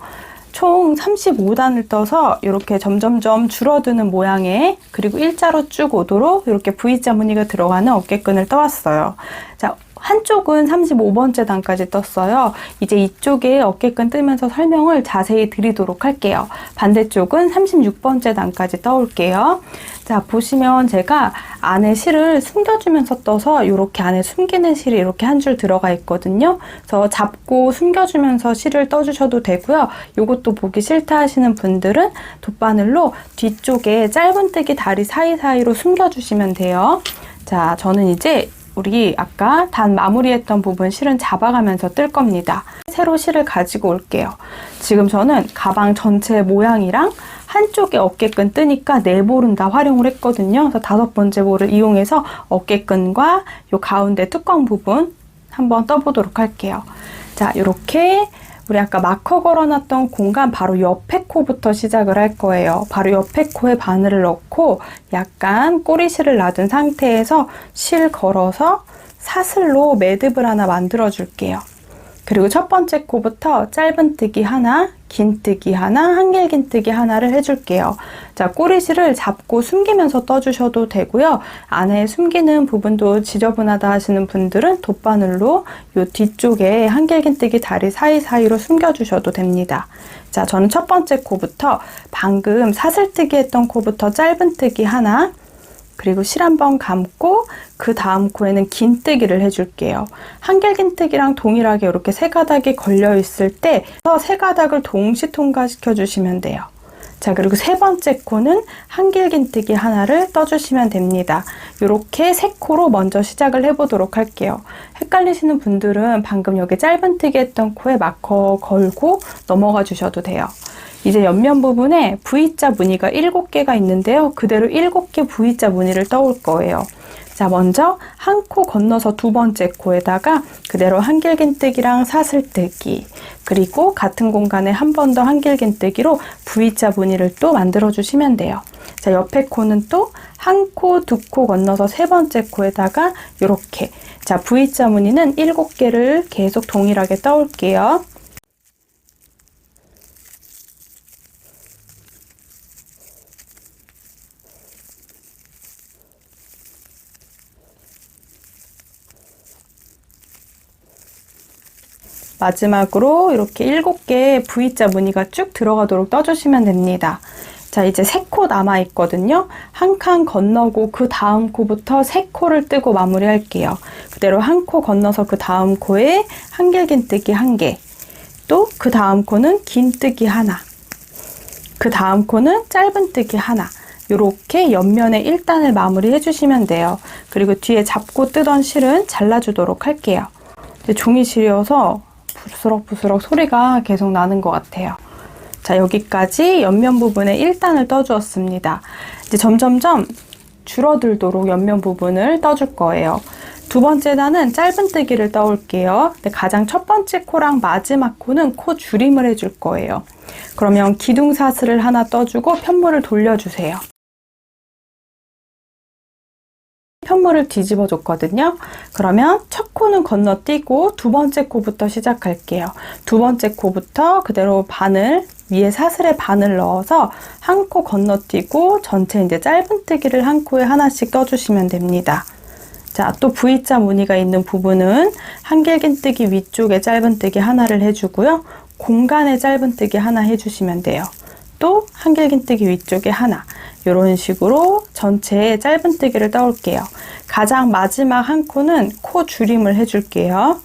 총 35단을 떠서 이렇게 점점점 줄어드는 모양의 그리고 일자로 쭉 오도록 이렇게 V자 무늬가 들어가는 어깨끈을 떠왔어요. 자, 한쪽은 35번째 단까지 떴어요. 이제 이쪽에 어깨끈 뜨면서 설명을 자세히 드리도록 할게요. 반대쪽은 36번째 단까지 떠올게요. 자, 보시면 제가 안에 실을 숨겨주면서 떠서 이렇게 안에 숨기는 실이 이렇게 한 줄 들어가 있거든요. 그래서 잡고 숨겨주면서 실을 떠주셔도 되고요. 이것도 보기 싫다 하시는 분들은 돗바늘로 뒤쪽에 짧은뜨기 다리 사이사이로 숨겨주시면 돼요. 자, 저는 이제 우리 아까 단 마무리했던 부분 실은 잡아가면서 뜰 겁니다. 새로 실을 가지고 올게요. 지금 저는 가방 전체 모양이랑 한쪽에 어깨끈 뜨니까 4볼은 다 활용을 했거든요. 그래서 5번째 볼을 이용해서 어깨끈과 요 가운데 뚜껑 부분 한번 떠보도록 할게요. 자, 이렇게 우리 아까 마커 걸어놨던 공간 바로 옆에 코부터 시작을 할 거예요. 바로 옆에 코에 바늘을 넣고 약간 꼬리실을 놔둔 상태에서 실 걸어서 사슬로 매듭을 하나 만들어 줄게요. 그리고 첫 번째 코부터 짧은뜨기 하나, 긴뜨기 하나, 한길긴뜨기 하나를 해줄게요. 자, 꼬리실을 잡고 숨기면서 떠주셔도 되고요. 안에 숨기는 부분도 지저분하다 하시는 분들은 돗바늘로 이 뒤쪽에 한길긴뜨기 다리 사이사이로 숨겨주셔도 됩니다. 자, 저는 첫 번째 코부터 방금 사슬뜨기 했던 코부터 짧은뜨기 하나, 그리고 실 한번 감고 그 다음 코에는 긴뜨기를 해줄게요. 한길긴뜨기랑 동일하게 이렇게 세 가닥이 걸려 있을 때 세 가닥을 동시 통과시켜 주시면 돼요. 자, 그리고 세 번째 코는 한길긴뜨기 하나를 떠주시면 됩니다. 이렇게 세 코로 먼저 시작을 해보도록 할게요. 헷갈리시는 분들은 방금 여기 짧은뜨기 했던 코에 마커 걸고 넘어가 주셔도 돼요. 이제 옆면 부분에 V자 무늬가 7개가 있는데요. 그대로 7개 V자 무늬를 떠올 거예요. 자, 먼저 한 코 건너서 두 번째 코에다가 그대로 한길긴뜨기랑 사슬뜨기, 그리고 같은 공간에 한 번 더 한길긴뜨기로 V자 무늬를 또 만들어 주시면 돼요. 자, 옆에 코는 또 한 코, 두 코 건너서 세 번째 코에다가 이렇게, 자, V자 무늬는 7개를 계속 동일하게 떠올게요. 마지막으로 이렇게 7개의 V자 무늬가 쭉 들어가도록 떠주시면 됩니다. 자, 이제 3코 남아 있거든요. 한 칸 건너고 그 다음 코부터 3코를 뜨고 마무리 할게요. 그대로 한 코 건너서 그 다음 코에 한길긴뜨기 1개, 또 그 다음 코는 긴뜨기 하나, 그 다음 코는 짧은뜨기 하나, 이렇게 옆면에 1단을 마무리 해주시면 돼요. 그리고 뒤에 잡고 뜨던 실은 잘라주도록 할게요. 종이실이어서 부스럭부스럭 소리가 계속 나는 것 같아요. 자, 여기까지 옆면 부분에 1단을 떠주었습니다. 이제 점점점 줄어들도록 옆면 부분을 떠줄 거예요. 두 번째 단은 짧은뜨기를 떠올게요. 근데 가장 첫 번째 코랑 마지막 코는 코 줄임을 해줄 거예요. 그러면 기둥사슬을 하나 떠주고 편물을 돌려주세요. 편물을 뒤집어 줬거든요. 그러면 첫 코는 건너뛰고 두 번째 코부터 시작할게요. 두 번째 코부터 그대로 바늘, 위에 사슬에 바늘 넣어서 한 코 건너뛰고 전체 이제 짧은뜨기를 한 코에 하나씩 떠주시면 됩니다. 자, 또 V자 무늬가 있는 부분은 한길긴뜨기 위쪽에 짧은뜨기 하나를 해주고요. 공간에 짧은뜨기 하나 해주시면 돼요. 또 한길긴뜨기 위쪽에 하나, 이런 식으로 전체에 짧은뜨기를 떠올게요. 가장 마지막 한 코는 코 줄임을 해줄게요.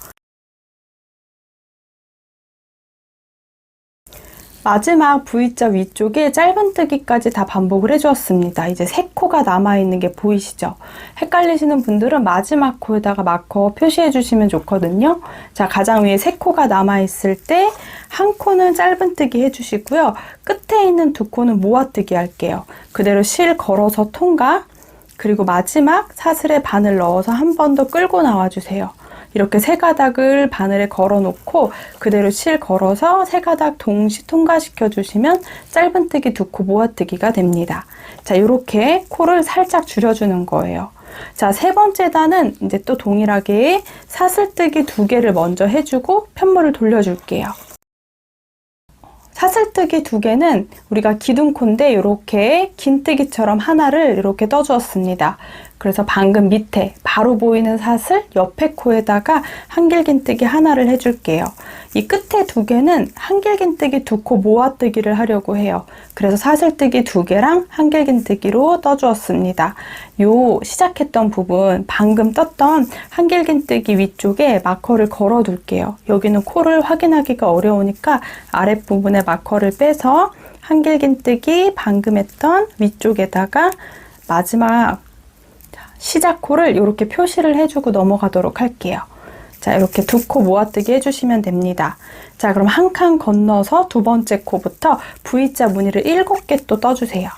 마지막 V자 위쪽에 짧은뜨기까지 다 반복을 해주었습니다. 이제 3코가 남아있는 게 보이시죠? 헷갈리시는 분들은 마지막 코에다가 마커 표시해 주시면 좋거든요. 자, 가장 위에 3코가 남아있을 때 한 코는 짧은뜨기 해주시고요. 끝에 있는 2코는 모아뜨기 할게요. 그대로 실 걸어서 통과, 그리고 마지막 사슬에 바늘 넣어서 한 번 더 끌고 나와주세요. 이렇게 3가닥을 바늘에 걸어 놓고 그대로 실 걸어서 3가닥 동시 통과시켜 주시면 짧은뜨기 2코 모아뜨기가 됩니다. 자, 이렇게 코를 살짝 줄여주는 거예요. 자, 세 번째 단은 이제 또 동일하게 사슬뜨기 2개를 먼저 해주고 편물을 돌려줄게요. 사슬뜨기 2개는 우리가 기둥코인데 이렇게 긴뜨기처럼 하나를 이렇게 떠주었습니다. 그래서 방금 밑에 바로 보이는 사슬 옆에 코에다가 한길긴뜨기 하나를 해줄게요. 이 끝에 2개는 한길긴뜨기 2코 모아뜨기를 하려고 해요. 그래서 사슬뜨기 2개랑 한길긴뜨기로 떠주었습니다. 요 시작했던 부분, 방금 떴던 한길긴뜨기 위쪽에 마커를 걸어 둘게요. 여기는 코를 확인하기가 어려우니까 아랫부분에 마커를 빼서 한길긴뜨기 방금 했던 위쪽에다가 마지막 시작 코를 이렇게 표시를 해주고 넘어가도록 할게요. 자, 이렇게 2코 모아뜨기 해주시면 됩니다. 자, 그럼 한 칸 건너서 두 번째 코부터 V자 무늬를 7개 또 떠주세요.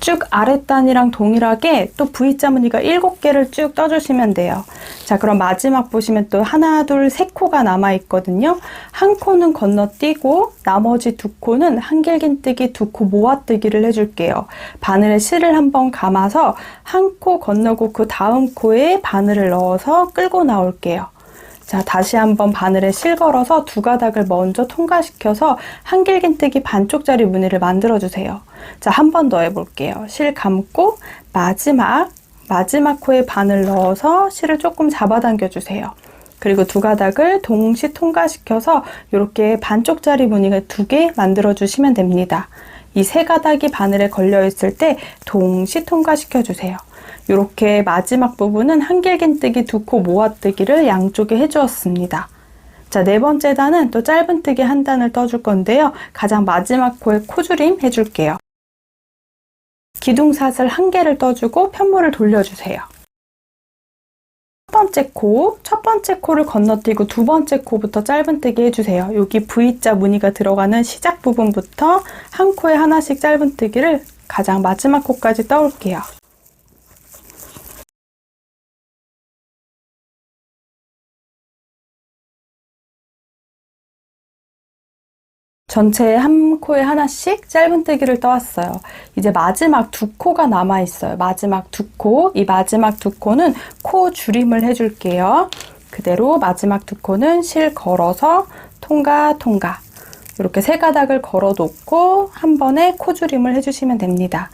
쭉 아랫단이랑 동일하게 또 V자 무늬가 7개를 쭉 떠주시면 돼요. 자, 그럼 마지막 보시면 또 하나, 둘, 3코가 남아있거든요. 한 코는 건너뛰고 나머지 2코는 한길긴뜨기 2코 모아뜨기를 해줄게요. 바늘에 실을 한번 감아서 한 코 건너고 그 다음 코에 바늘을 넣어서 끌고 나올게요. 자, 다시 한번 바늘에 실 걸어서 2가닥을 먼저 통과시켜서 한길긴뜨기 반쪽짜리 무늬를 만들어주세요. 자, 한 번 더 해볼게요. 실 감고 마지막 코에 바늘 넣어서 실을 조금 잡아당겨주세요. 그리고 2가닥을 동시 통과시켜서 이렇게 반쪽짜리 무늬가 2개 만들어주시면 됩니다. 이 3가닥이 바늘에 걸려있을 때 동시 통과시켜주세요. 이렇게 마지막 부분은 한길긴뜨기 2코 모아뜨기를 양쪽에 해주었습니다. 자, 네 번째 단은 또 짧은뜨기 한 단을 떠줄 건데요. 가장 마지막 코에 코줄임 해줄게요. 기둥사슬 1개를 떠주고 편물을 돌려주세요. 첫 번째 코를 건너뛰고 두 번째 코부터 짧은뜨기 해주세요. 여기 V자 무늬가 들어가는 시작 부분부터 한 코에 하나씩 짧은뜨기를 가장 마지막 코까지 떠올게요. 전체에 한 코에 하나씩 짧은뜨기를 떠왔어요. 이제 마지막 2코가 남아있어요. 마지막 2코, 이 마지막 2코는 코 줄임을 해줄게요. 그대로 마지막 2코는 실 걸어서 통과 이렇게 3가닥을 걸어 놓고 한 번에 코 줄임을 해주시면 됩니다.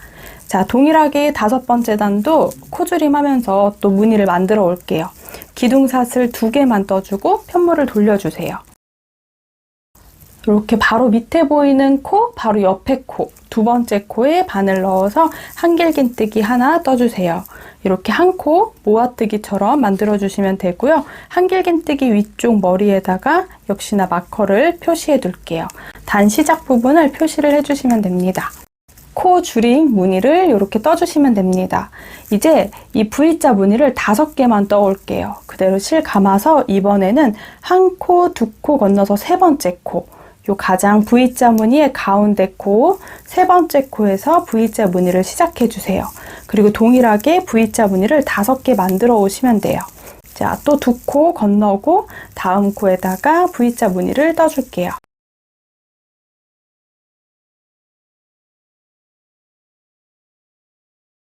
자, 동일하게 5번째 단도 코줄임 하면서 또 무늬를 만들어 올게요. 기둥사슬 2개만 떠주고 편물을 돌려주세요. 이렇게 바로 밑에 보이는 코, 바로 옆에 코, 2번째 코에 바늘 넣어서 한길긴뜨기 하나 떠주세요. 이렇게 한 코 모아뜨기처럼 만들어주시면 되고요. 한길긴뜨기 위쪽 머리에다가 역시나 마커를 표시해 둘게요. 단 시작 부분을 표시를 해주시면 됩니다. 코 줄임 무늬를 이렇게 떠주시면 됩니다. 이제 이 V자 무늬를 5개만 떠올게요. 그대로 실 감아서 이번에는 한 코, 2코 건너서 3번째 코, 요 가장 V자 무늬의 가운데 코, 3번째 코에서 V자 무늬를 시작해 주세요. 그리고 동일하게 V자 무늬를 5개 만들어 오시면 돼요. 자, 또 2코 건너고 다음 코에다가 V자 무늬를 떠줄게요.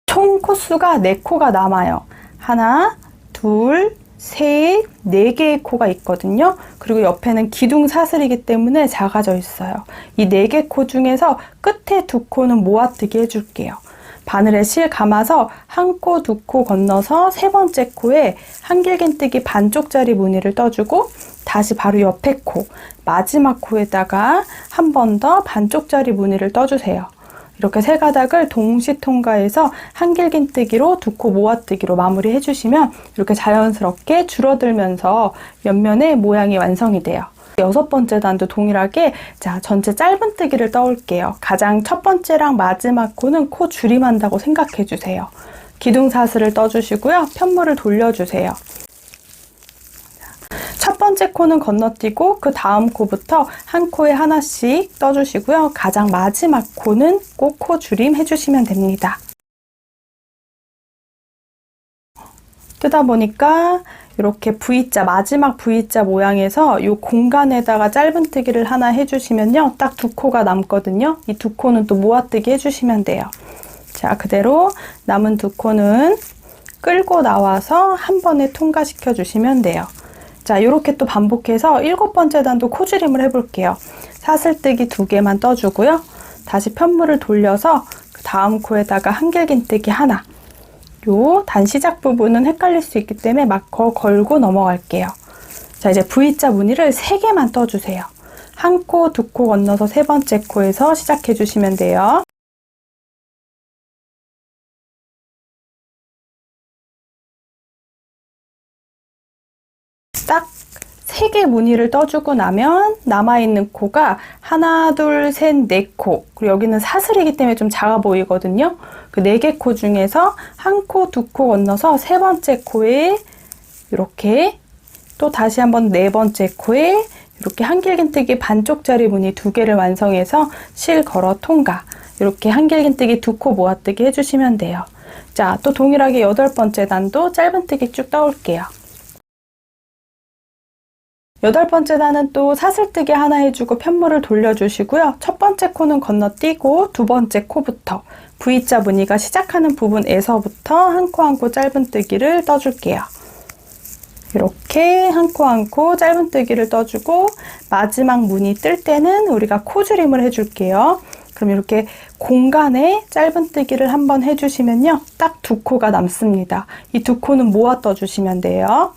총 코수가 4코가 남아요. 하나, 둘, 셋, 4개의 코가 있거든요. 그리고 옆에는 기둥 사슬이기 때문에 작아져 있어요. 이 4개 코 중에서 끝에 2코는 모아뜨기 해줄게요. 바늘에 실 감아서 한 코, 2코 건너서 3번째 코에 한길긴뜨기 반쪽짜리 무늬를 떠주고 다시 바로 옆에 코, 마지막 코에다가 한 번 더 반쪽짜리 무늬를 떠주세요. 이렇게 3가닥을 동시 통과해서 한길긴뜨기로 2코 모아뜨기로 마무리 해주시면 이렇게 자연스럽게 줄어들면서 옆면의 모양이 완성이 돼요. 6번째 단도 동일하게 자 전체 짧은뜨기를 떠올게요. 가장 첫 번째랑 마지막 코는 코 줄임한다고 생각해 주세요. 기둥사슬을 떠주시고요. 편물을 돌려주세요. 첫 번째 코는 건너뛰고 그 다음 코부터 한 코에 하나씩 떠주시고요. 가장 마지막 코는 꼭 코 줄임 해주시면 됩니다. 뜨다 보니까 이렇게 V자, 마지막 V자 모양에서 이 공간에다가 짧은뜨기를 하나 해주시면요. 딱 2코가 남거든요. 이 2코는 또 모아뜨기 해주시면 돼요. 자, 그대로 남은 2코는 끌고 나와서 한 번에 통과시켜 주시면 돼요. 자, 이렇게 또 반복해서 7번째 단도 코줄임을 해볼게요. 사슬뜨기 2개만 떠주고요. 다시 편물을 돌려서 그 다음 코에다가 한길긴뜨기 하나. 요 단 시작 부분은 헷갈릴 수 있기 때문에 마커 걸고 넘어갈게요. 자, 이제 V자 무늬를 3개만 떠주세요. 한 코, 2코 건너서 3번째 코에서 시작해 주시면 돼요. 딱 3개 무늬를 떠주고 나면 남아있는 코가 하나, 둘, 셋, 4코. 그리고 여기는 사슬이기 때문에 좀 작아 보이거든요. 그 4개 코 중에서 한 코, 2코 건너서 3번째 코에 이렇게 또 다시 한번 4번째 코에 이렇게 한길긴뜨기 반쪽짜리 무늬 2개를 완성해서 실 걸어 통과. 이렇게 한길긴뜨기 2코 모아뜨기 해주시면 돼요. 자, 또 동일하게 8번째 단도 짧은뜨기 쭉 떠올게요. 8번째 단은 또 사슬뜨기 하나 해주고 편물을 돌려주시고요. 첫 번째 코는 건너뛰고 2번째 코부터 V자 무늬가 시작하는 부분에서부터 한 코 한 코 짧은뜨기를 떠줄게요. 이렇게 한 코 한 코 짧은뜨기를 떠주고 마지막 무늬 뜰 때는 우리가 코줄임을 해줄게요. 그럼 이렇게 공간에 짧은뜨기를 한번 해주시면요. 딱 2코가 남습니다. 이 2코는 모아 떠주시면 돼요.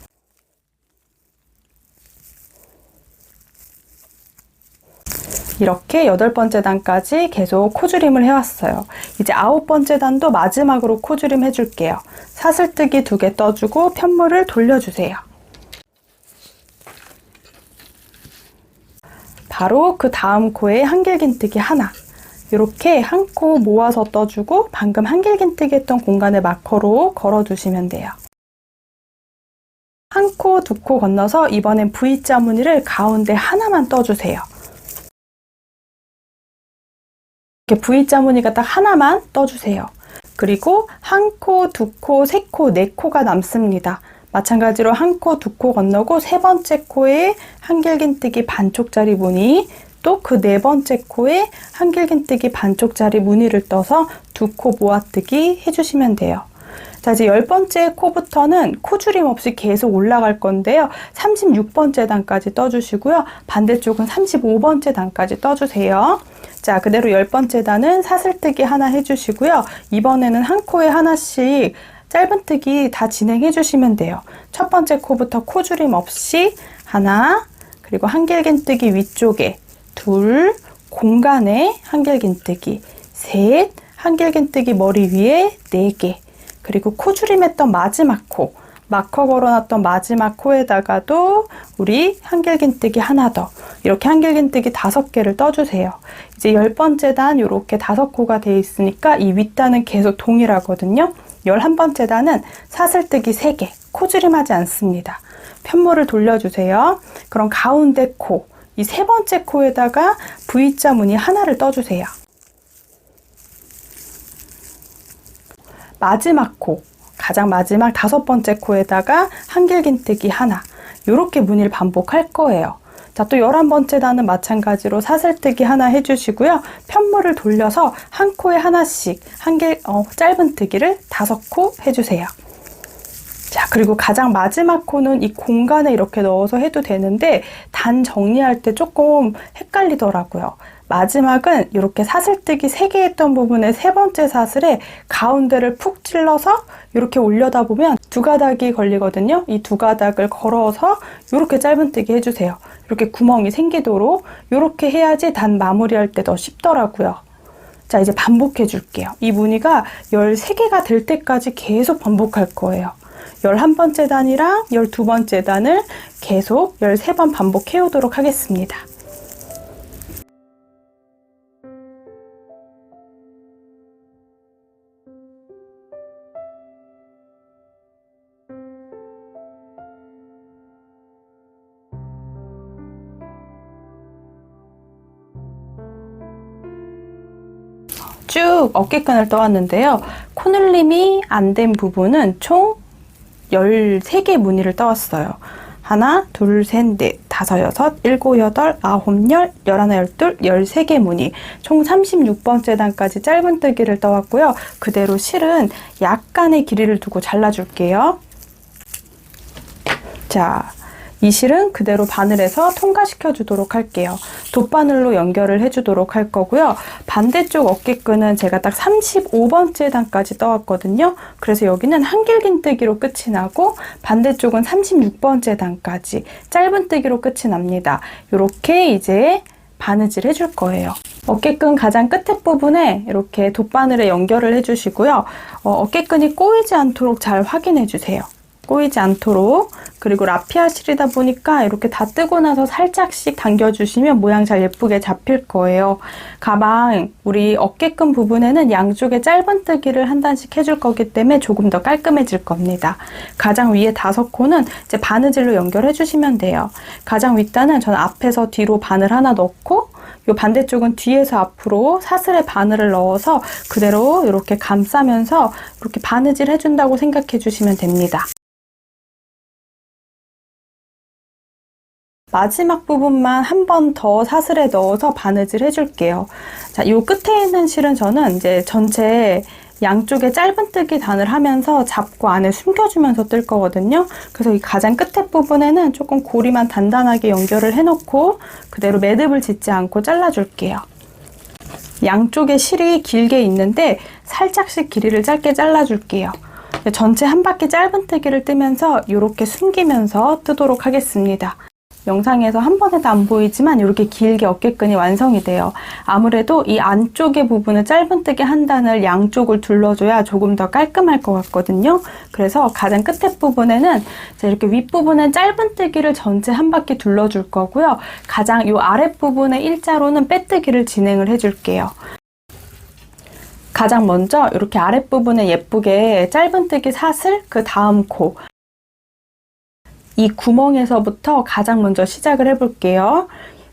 이렇게 8번째 단까지 계속 코줄임을 해왔어요. 이제 9번째 단도 마지막으로 코줄임 해줄게요. 사슬뜨기 2개 떠주고 편물을 돌려주세요. 바로 그 다음 코에 한길긴뜨기 하나. 이렇게 한 코 모아서 떠주고 방금 한길긴뜨기 했던 공간에 마커로 걸어두시면 돼요. 한 코, 2코 건너서 이번엔 V자 무늬를 가운데 하나만 떠주세요. 이렇게 V자 무늬가 딱 하나만 떠주세요. 그리고 한 코, 2코, 3코, 4코가 남습니다. 마찬가지로 한 코, 2코 건너고 3번째 코에 한길긴뜨기 반쪽짜리 무늬, 또 그 4번째 코에 한길긴뜨기 반쪽짜리 무늬를 떠서 2코 모아뜨기 해주시면 돼요. 자, 이제 10번째 코부터는 코줄임 없이 계속 올라갈 건데요. 36번째 단까지 떠주시고요. 반대쪽은 35번째 단까지 떠주세요. 자, 그대로 10번째 단은 사슬뜨기 하나 해주시고요. 이번에는 한 코에 하나씩 짧은뜨기 다 진행해 주시면 돼요. 첫 번째 코부터 코줄임 없이 하나, 그리고 한길긴뜨기 위쪽에 둘, 공간에 한길긴뜨기 셋, 한길긴뜨기 머리 위에 4개, 그리고 코줄임 했던 마지막 코, 마커 걸어놨던 마지막 코에다가도 우리 한길긴뜨기 하나 더, 이렇게 한길긴뜨기 5개를 떠주세요. 이제 10번째 단 이렇게 5코가 돼 있으니까 이 윗단은 계속 동일하거든요. 11번째 단은 사슬뜨기 3개, 코줄임하지 않습니다. 편물을 돌려주세요. 그럼 가운데 코, 이 3번째 코에다가 V자 무늬 하나를 떠주세요. 마지막 코, 가장 마지막 5번째 코에다가 한길긴뜨기 하나, 이렇게 무늬를 반복할 거예요. 자, 또 11번째 단은 마찬가지로 사슬뜨기 하나 해주시고요. 편물을 돌려서 한 코에 하나씩 짧은뜨기를 5코 해주세요. 자, 그리고 가장 마지막 코는 이 공간에 이렇게 넣어서 해도 되는데 단 정리할 때 조금 헷갈리더라고요. 마지막은 이렇게 사슬뜨기 3개 했던 부분의 3번째 사슬에 가운데를 푹 찔러서 이렇게 올려다 보면 2가닥이 걸리거든요. 이 2가닥을 걸어서 이렇게 짧은뜨기 해주세요. 이렇게 구멍이 생기도록 이렇게 해야지 단 마무리할 때 더 쉽더라고요. 자, 이제 반복해 줄게요. 이 무늬가 13개가 될 때까지 계속 반복할 거예요. 11번째 단이랑 12번째 단을 계속 13번 반복해 오도록 하겠습니다. 쭉 어깨끈을 떠왔는데요. 코늘림이 안 된 부분은 총 13개 무늬를 떠왔어요. 하나, 둘, 셋, 넷, 다섯, 여섯, 일곱, 여덟, 아홉, 열, 열하나, 열둘, 13개 무늬. 총 36번째 단까지 짧은뜨기를 떠왔고요. 그대로 실은 약간의 길이를 두고 잘라줄게요. 자, 이 실은 그대로 바늘에서 통과시켜 주도록 할게요. 돗바늘로 연결을 해주도록 할 거고요. 반대쪽 어깨끈은 제가 딱 35번째 단까지 떠왔거든요. 그래서 여기는 한길긴뜨기로 끝이 나고 반대쪽은 36번째 단까지 짧은뜨기로 끝이 납니다. 이렇게 이제 바느질 해줄 거예요. 어깨끈 가장 끝에 부분에 이렇게 돗바늘에 연결을 해주시고요. 어깨끈이 꼬이지 않도록 잘 확인해 주세요. 꼬이지 않도록. 그리고 라피아 실이다 보니까 이렇게 다 뜨고 나서 살짝씩 당겨주시면 모양 잘 예쁘게 잡힐 거예요. 가방 우리 어깨끈 부분에는 양쪽에 짧은뜨기를 한 단씩 해줄 거기 때문에 조금 더 깔끔해질 겁니다. 가장 위에 5코는 이제 바느질로 연결해 주시면 돼요. 가장 윗단은 전 앞에서 뒤로 바늘 하나 넣고 이 반대쪽은 뒤에서 앞으로 사슬에 바늘을 넣어서 그대로 이렇게 감싸면서 이렇게 바느질 해준다고 생각해 주시면 됩니다. 마지막 부분만 한 번 더 사슬에 넣어서 바느질 해줄게요. 자, 이 끝에 있는 실은 저는 이제 전체 양쪽에 짧은뜨기 단을 하면서 잡고 안에 숨겨주면서 뜰 거거든요. 그래서 이 가장 끝에 부분에는 조금 고리만 단단하게 연결을 해놓고 그대로 매듭을 짓지 않고 잘라줄게요. 양쪽에 실이 길게 있는데 살짝씩 길이를 짧게 잘라줄게요. 전체 한 바퀴 짧은뜨기를 뜨면서 이렇게 숨기면서 뜨도록 하겠습니다. 영상에서 한 번에도 안 보이지만 이렇게 길게 어깨끈이 완성이 돼요. 아무래도 이 안쪽의 부분을 짧은뜨기 한 단을 양쪽을 둘러줘야 조금 더 깔끔할 것 같거든요. 그래서 가장 끝에 부분에는 이렇게 윗부분은 짧은뜨기를 전체 한 바퀴 둘러줄 거고요. 가장 이 아랫부분의 일자로는 빼뜨기를 진행을 해줄게요. 가장 먼저 이렇게 아랫부분에 예쁘게 짧은뜨기 사슬, 그 다음 코, 이 구멍에서부터 가장 먼저 시작을 해볼게요.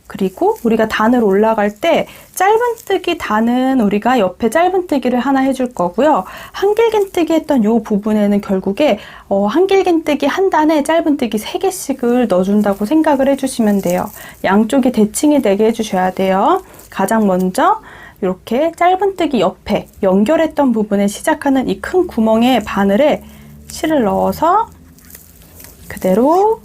그리고 우리가 단을 올라갈 때 짧은뜨기 단은 우리가 옆에 짧은뜨기를 하나 해줄 거고요. 한길긴뜨기 했던 이 부분에는 결국에 한길긴뜨기 한 단에 짧은뜨기 3개씩을 넣어준다고 생각을 해주시면 돼요. 양쪽이 대칭이 되게 해주셔야 돼요. 가장 먼저 이렇게 짧은뜨기 옆에 연결했던 부분에 시작하는 이 큰 구멍에 바늘에 실을 넣어서 그대로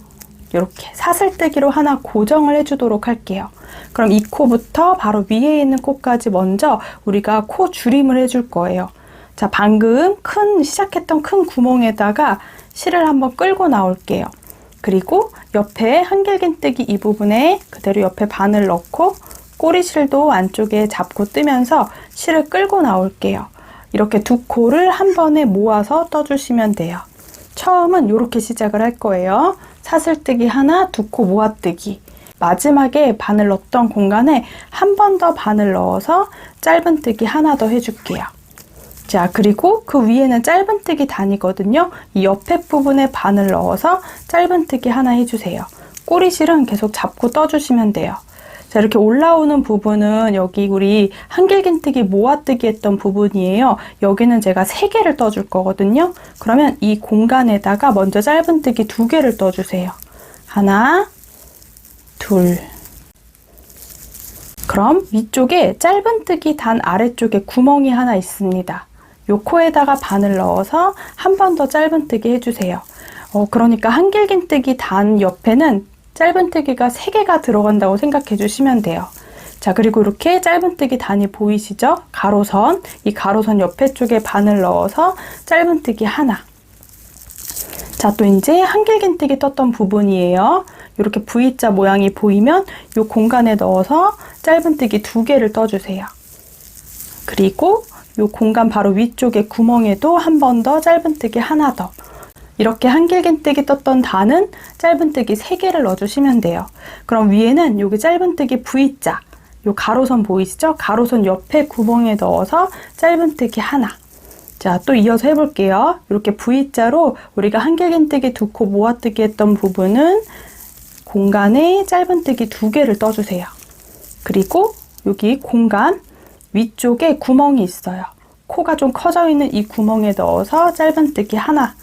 이렇게 사슬뜨기로 하나 고정을 해주도록 할게요. 그럼 이 코부터 바로 위에 있는 코까지 먼저 우리가 코 줄임을 해줄 거예요. 자, 방금 시작했던 큰 구멍에다가 실을 한번 끌고 나올게요. 그리고 옆에 한길긴뜨기 이 부분에 그대로 옆에 바늘 넣고 꼬리실도 안쪽에 잡고 뜨면서 실을 끌고 나올게요. 이렇게 두 코를 한 번에 모아서 떠주시면 돼요. 처음은 이렇게 시작을 할 거예요. 사슬뜨기 하나, 두 코 모아뜨기. 마지막에 바늘 넣었던 공간에 한 번 더 바늘 넣어서 짧은뜨기 하나 더 해줄게요. 자, 그리고 그 위에는 짧은뜨기 단이거든요. 이 옆에 부분에 바늘 넣어서 짧은뜨기 하나 해주세요. 꼬리실은 계속 잡고 떠주시면 돼요. 자, 이렇게 올라오는 부분은 여기 우리 한길긴뜨기 모아뜨기 했던 부분이에요. 여기는 제가 3개를 떠줄 거거든요. 그러면 이 공간에다가 먼저 짧은뜨기 2개를 떠주세요. 하나, 둘. 그럼 위쪽에 짧은뜨기 단 아래쪽에 구멍이 하나 있습니다. 요 코에다가 바늘 넣어서 한 번 더 짧은뜨기 해주세요. 그러니까 한길긴뜨기 단 옆에는 짧은뜨기가 3개가 들어간다고 생각해 주시면 돼요. 자, 그리고 이렇게 짧은뜨기 단이 보이시죠? 가로선, 이 가로선 옆에 쪽에 바늘 넣어서 짧은뜨기 하나. 자, 또 이제 한길긴뜨기 떴던 부분이에요. 이렇게 V자 모양이 보이면 이 공간에 넣어서 짧은뜨기 2개를 떠주세요. 그리고 이 공간 바로 위쪽에 구멍에도 한 번 더 짧은뜨기 하나 더. 이렇게 한길긴뜨기 떴던 단은 짧은뜨기 3개를 넣어주시면 돼요. 그럼 위에는 여기 짧은뜨기 V자, 요 가로선 보이시죠? 가로선 옆에 구멍에 넣어서 짧은뜨기 하나. 자, 또 이어서 해볼게요. 이렇게 V자로 우리가 한길긴뜨기 2코 모아뜨기 했던 부분은 공간에 짧은뜨기 2개를 떠주세요. 그리고 여기 공간 위쪽에 구멍이 있어요. 코가 좀 커져 있는 이 구멍에 넣어서 짧은뜨기 하나.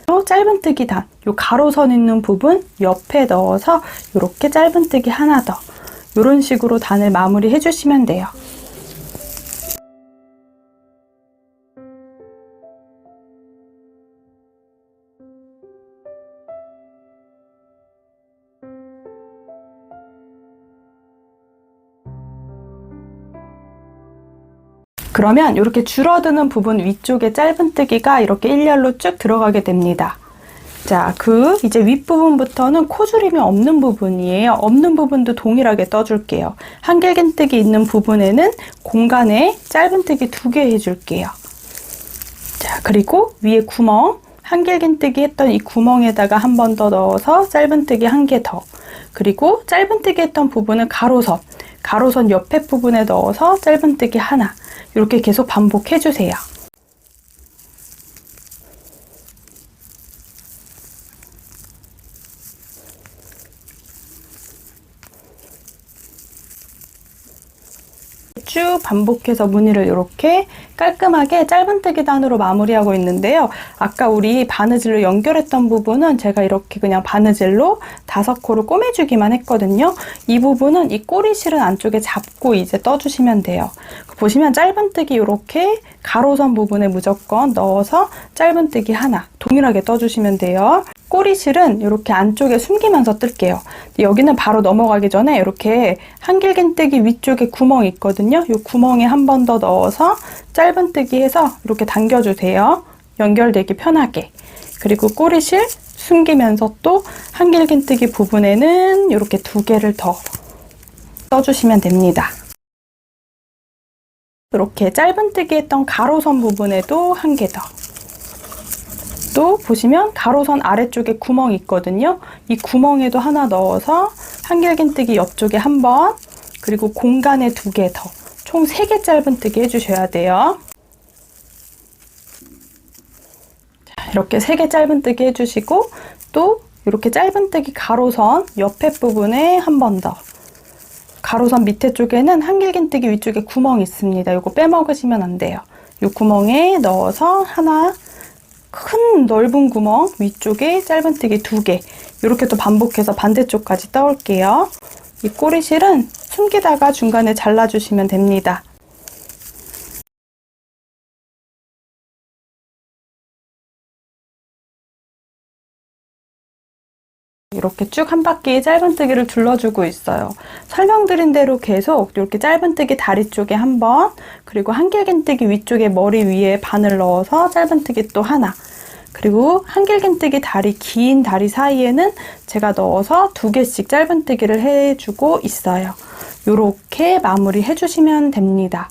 또 짧은뜨기 단, 요 가로선 있는 부분 옆에 넣어서 이렇게 짧은뜨기 하나 더. 이런 식으로 단을 마무리 해주시면 돼요. 그러면 이렇게 줄어드는 부분 위쪽에 짧은뜨기가 이렇게 일렬로 쭉 들어가게 됩니다. 자, 이제 윗부분부터는 코줄임이 없는 부분이에요. 없는 부분도 동일하게 떠줄게요. 한길긴뜨기 있는 부분에는 공간에 짧은뜨기 2개 해줄게요. 자, 그리고 위에 구멍, 한길긴뜨기 했던 이 구멍에다가 한 번 더 넣어서 짧은뜨기 1개 더. 그리고 짧은뜨기 했던 부분은 가로선 옆에 부분에 넣어서 짧은뜨기 하나. 이렇게 계속 반복해주세요. 쭉 반복해서 무늬를 이렇게 깔끔하게 짧은뜨기 단으로 마무리하고 있는데요. 아까 우리 바느질로 연결했던 부분은 제가 이렇게 그냥 바느질로 5코를 꼬매주기만 했거든요. 이 부분은 이 꼬리실은 안쪽에 잡고 이제 떠주시면 돼요. 보시면 짧은뜨기 이렇게 가로선 부분에 무조건 넣어서 짧은뜨기 하나 동일하게 떠주시면 돼요. 꼬리실은 이렇게 안쪽에 숨기면서 뜰게요. 여기는 바로 넘어가기 전에 이렇게 한길긴뜨기 위쪽에 구멍이 있거든요. 이 구멍에 한 번 더 넣어서 짧은뜨기 해서 이렇게 당겨주세요. 연결되기 편하게. 그리고 꼬리실 숨기면서 또 한길긴뜨기 부분에는 이렇게 2개를 더 떠주시면 됩니다. 이렇게 짧은뜨기 했던 가로선 부분에도 1개 더. 또 보시면 가로선 아래쪽에 구멍이 있거든요. 이 구멍에도 하나 넣어서 한길긴뜨기 옆쪽에 한 번, 그리고 공간에 2개 더. 총 3개 짧은뜨기 해주셔야 돼요. 자, 이렇게 3개 짧은뜨기 해주시고 또 이렇게 짧은뜨기 가로선 옆에 부분에 한 번 더. 가로선 밑에 쪽에는 한길긴뜨기 위쪽에 구멍이 있습니다. 이거 빼먹으시면 안 돼요. 이 구멍에 넣어서 하나, 큰 넓은 구멍 위쪽에 짧은뜨기 2개. 이렇게 또 반복해서 반대쪽까지 떠올게요. 이 꼬리실은 숨기다가 중간에 잘라주시면 됩니다. 이렇게 쭉 한 바퀴 짧은뜨기를 둘러주고 있어요. 설명드린 대로 계속 이렇게 짧은뜨기 다리 쪽에 한 번, 그리고 한길긴뜨기 위쪽에 머리 위에 바늘 넣어서 짧은뜨기 또 하나, 그리고 한길긴뜨기 다리 긴 다리 사이에는 제가 넣어서 2개씩 짧은뜨기를 해주고 있어요. 이렇게 마무리 해주시면 됩니다.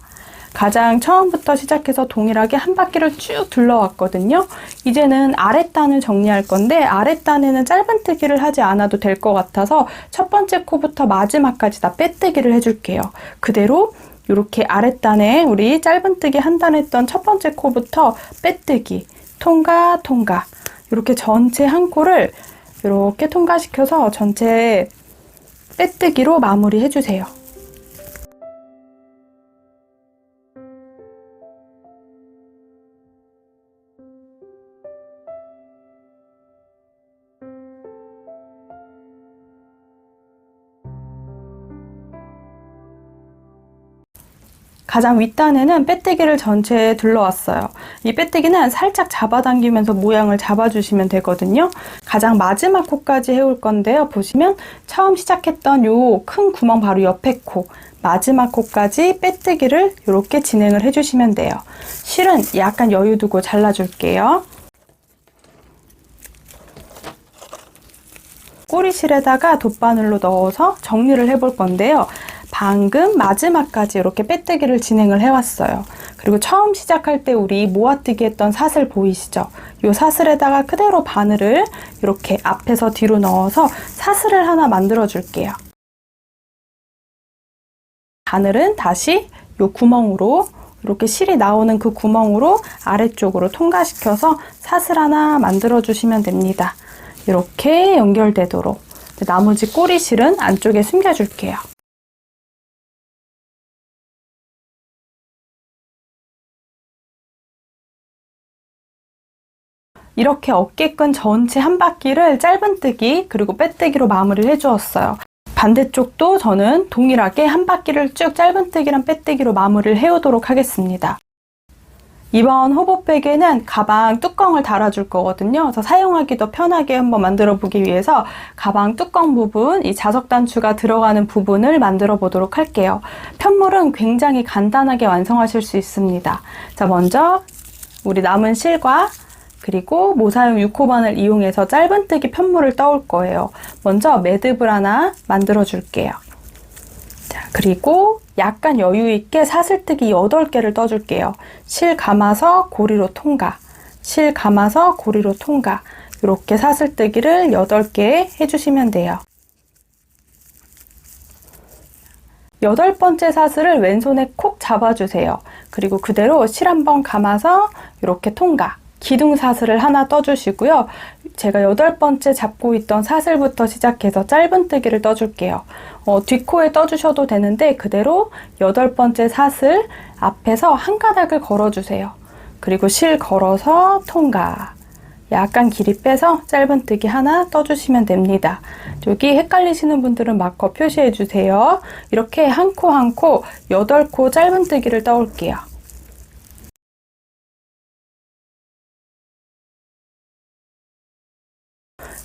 가장 처음부터 시작해서 동일하게 한 바퀴를 쭉 둘러왔거든요. 이제는 아랫단을 정리할 건데 아랫단에는 짧은뜨기를 하지 않아도 될 것 같아서 첫 번째 코부터 마지막까지 다 빼뜨기를 해줄게요. 그대로 이렇게 아랫단에 우리 짧은뜨기 한 단 했던 첫 번째 코부터 빼뜨기, 통과, 통과, 이렇게 전체 한 코를 이렇게 통과시켜서 전체 빼뜨기로 마무리 해주세요. 가장 윗단에는 빼뜨기를 전체에 둘러왔어요. 이 빼뜨기는 살짝 잡아당기면서 모양을 잡아주시면 되거든요. 가장 마지막 코까지 해올 건데요. 보시면 처음 시작했던 요 큰 구멍 바로 옆에 코, 마지막 코까지 빼뜨기를 이렇게 진행을 해주시면 돼요. 실은 약간 여유 두고 잘라줄게요. 꼬리실에다가 돗바늘로 넣어서 정리를 해볼 건데요. 방금 마지막까지 이렇게 빼뜨기를 진행을 해왔어요. 그리고 처음 시작할 때 우리 모아뜨기 했던 사슬 보이시죠? 이 사슬에다가 그대로 바늘을 이렇게 앞에서 뒤로 넣어서 사슬을 하나 만들어 줄게요. 바늘은 다시 이 구멍으로, 이렇게 실이 나오는 그 구멍으로 아래쪽으로 통과시켜서 사슬 하나 만들어 주시면 됩니다. 이렇게 연결되도록. 나머지 꼬리실은 안쪽에 숨겨줄게요. 이렇게 어깨끈 전체 한 바퀴를 짧은뜨기 그리고 빼뜨기로 마무리를 해주었어요. 반대쪽도 저는 동일하게 한 바퀴를 쭉 짧은뜨기랑 빼뜨기로 마무리를 해오도록 하겠습니다. 이번 호보백에는 가방 뚜껑을 달아줄 거거든요. 그래서 사용하기 더 편하게 한번 만들어 보기 위해서 가방 뚜껑 부분, 이 자석 단추가 들어가는 부분을 만들어 보도록 할게요. 편물은 굉장히 간단하게 완성하실 수 있습니다. 자, 먼저 우리 남은 실과 그리고 모사용 6호반을 이용해서 짧은뜨기 편물을 떠올 거예요. 먼저 매듭을 하나 만들어 줄게요. 자, 그리고 약간 여유 있게 사슬뜨기 8개를 떠줄게요. 실 감아서 고리로 통과, 실 감아서 고리로 통과, 이렇게 사슬뜨기를 8개 해주시면 돼요. 8번째 사슬을 왼손에 콕 잡아주세요. 그리고 그대로 실 한번 감아서 이렇게 통과, 기둥 사슬을 하나 떠주시고요. 제가 8번째 잡고 있던 사슬부터 시작해서 짧은뜨기를 떠줄게요. 뒷코에 떠주셔도 되는데 그대로 8번째 사슬 앞에서 한 가닥을 걸어주세요. 그리고 실 걸어서 통과. 약간 길이 빼서 짧은뜨기 하나 떠주시면 됩니다. 여기 헷갈리시는 분들은 마커 표시해주세요. 이렇게 한 코 한 코 8코 짧은뜨기를 떠올게요.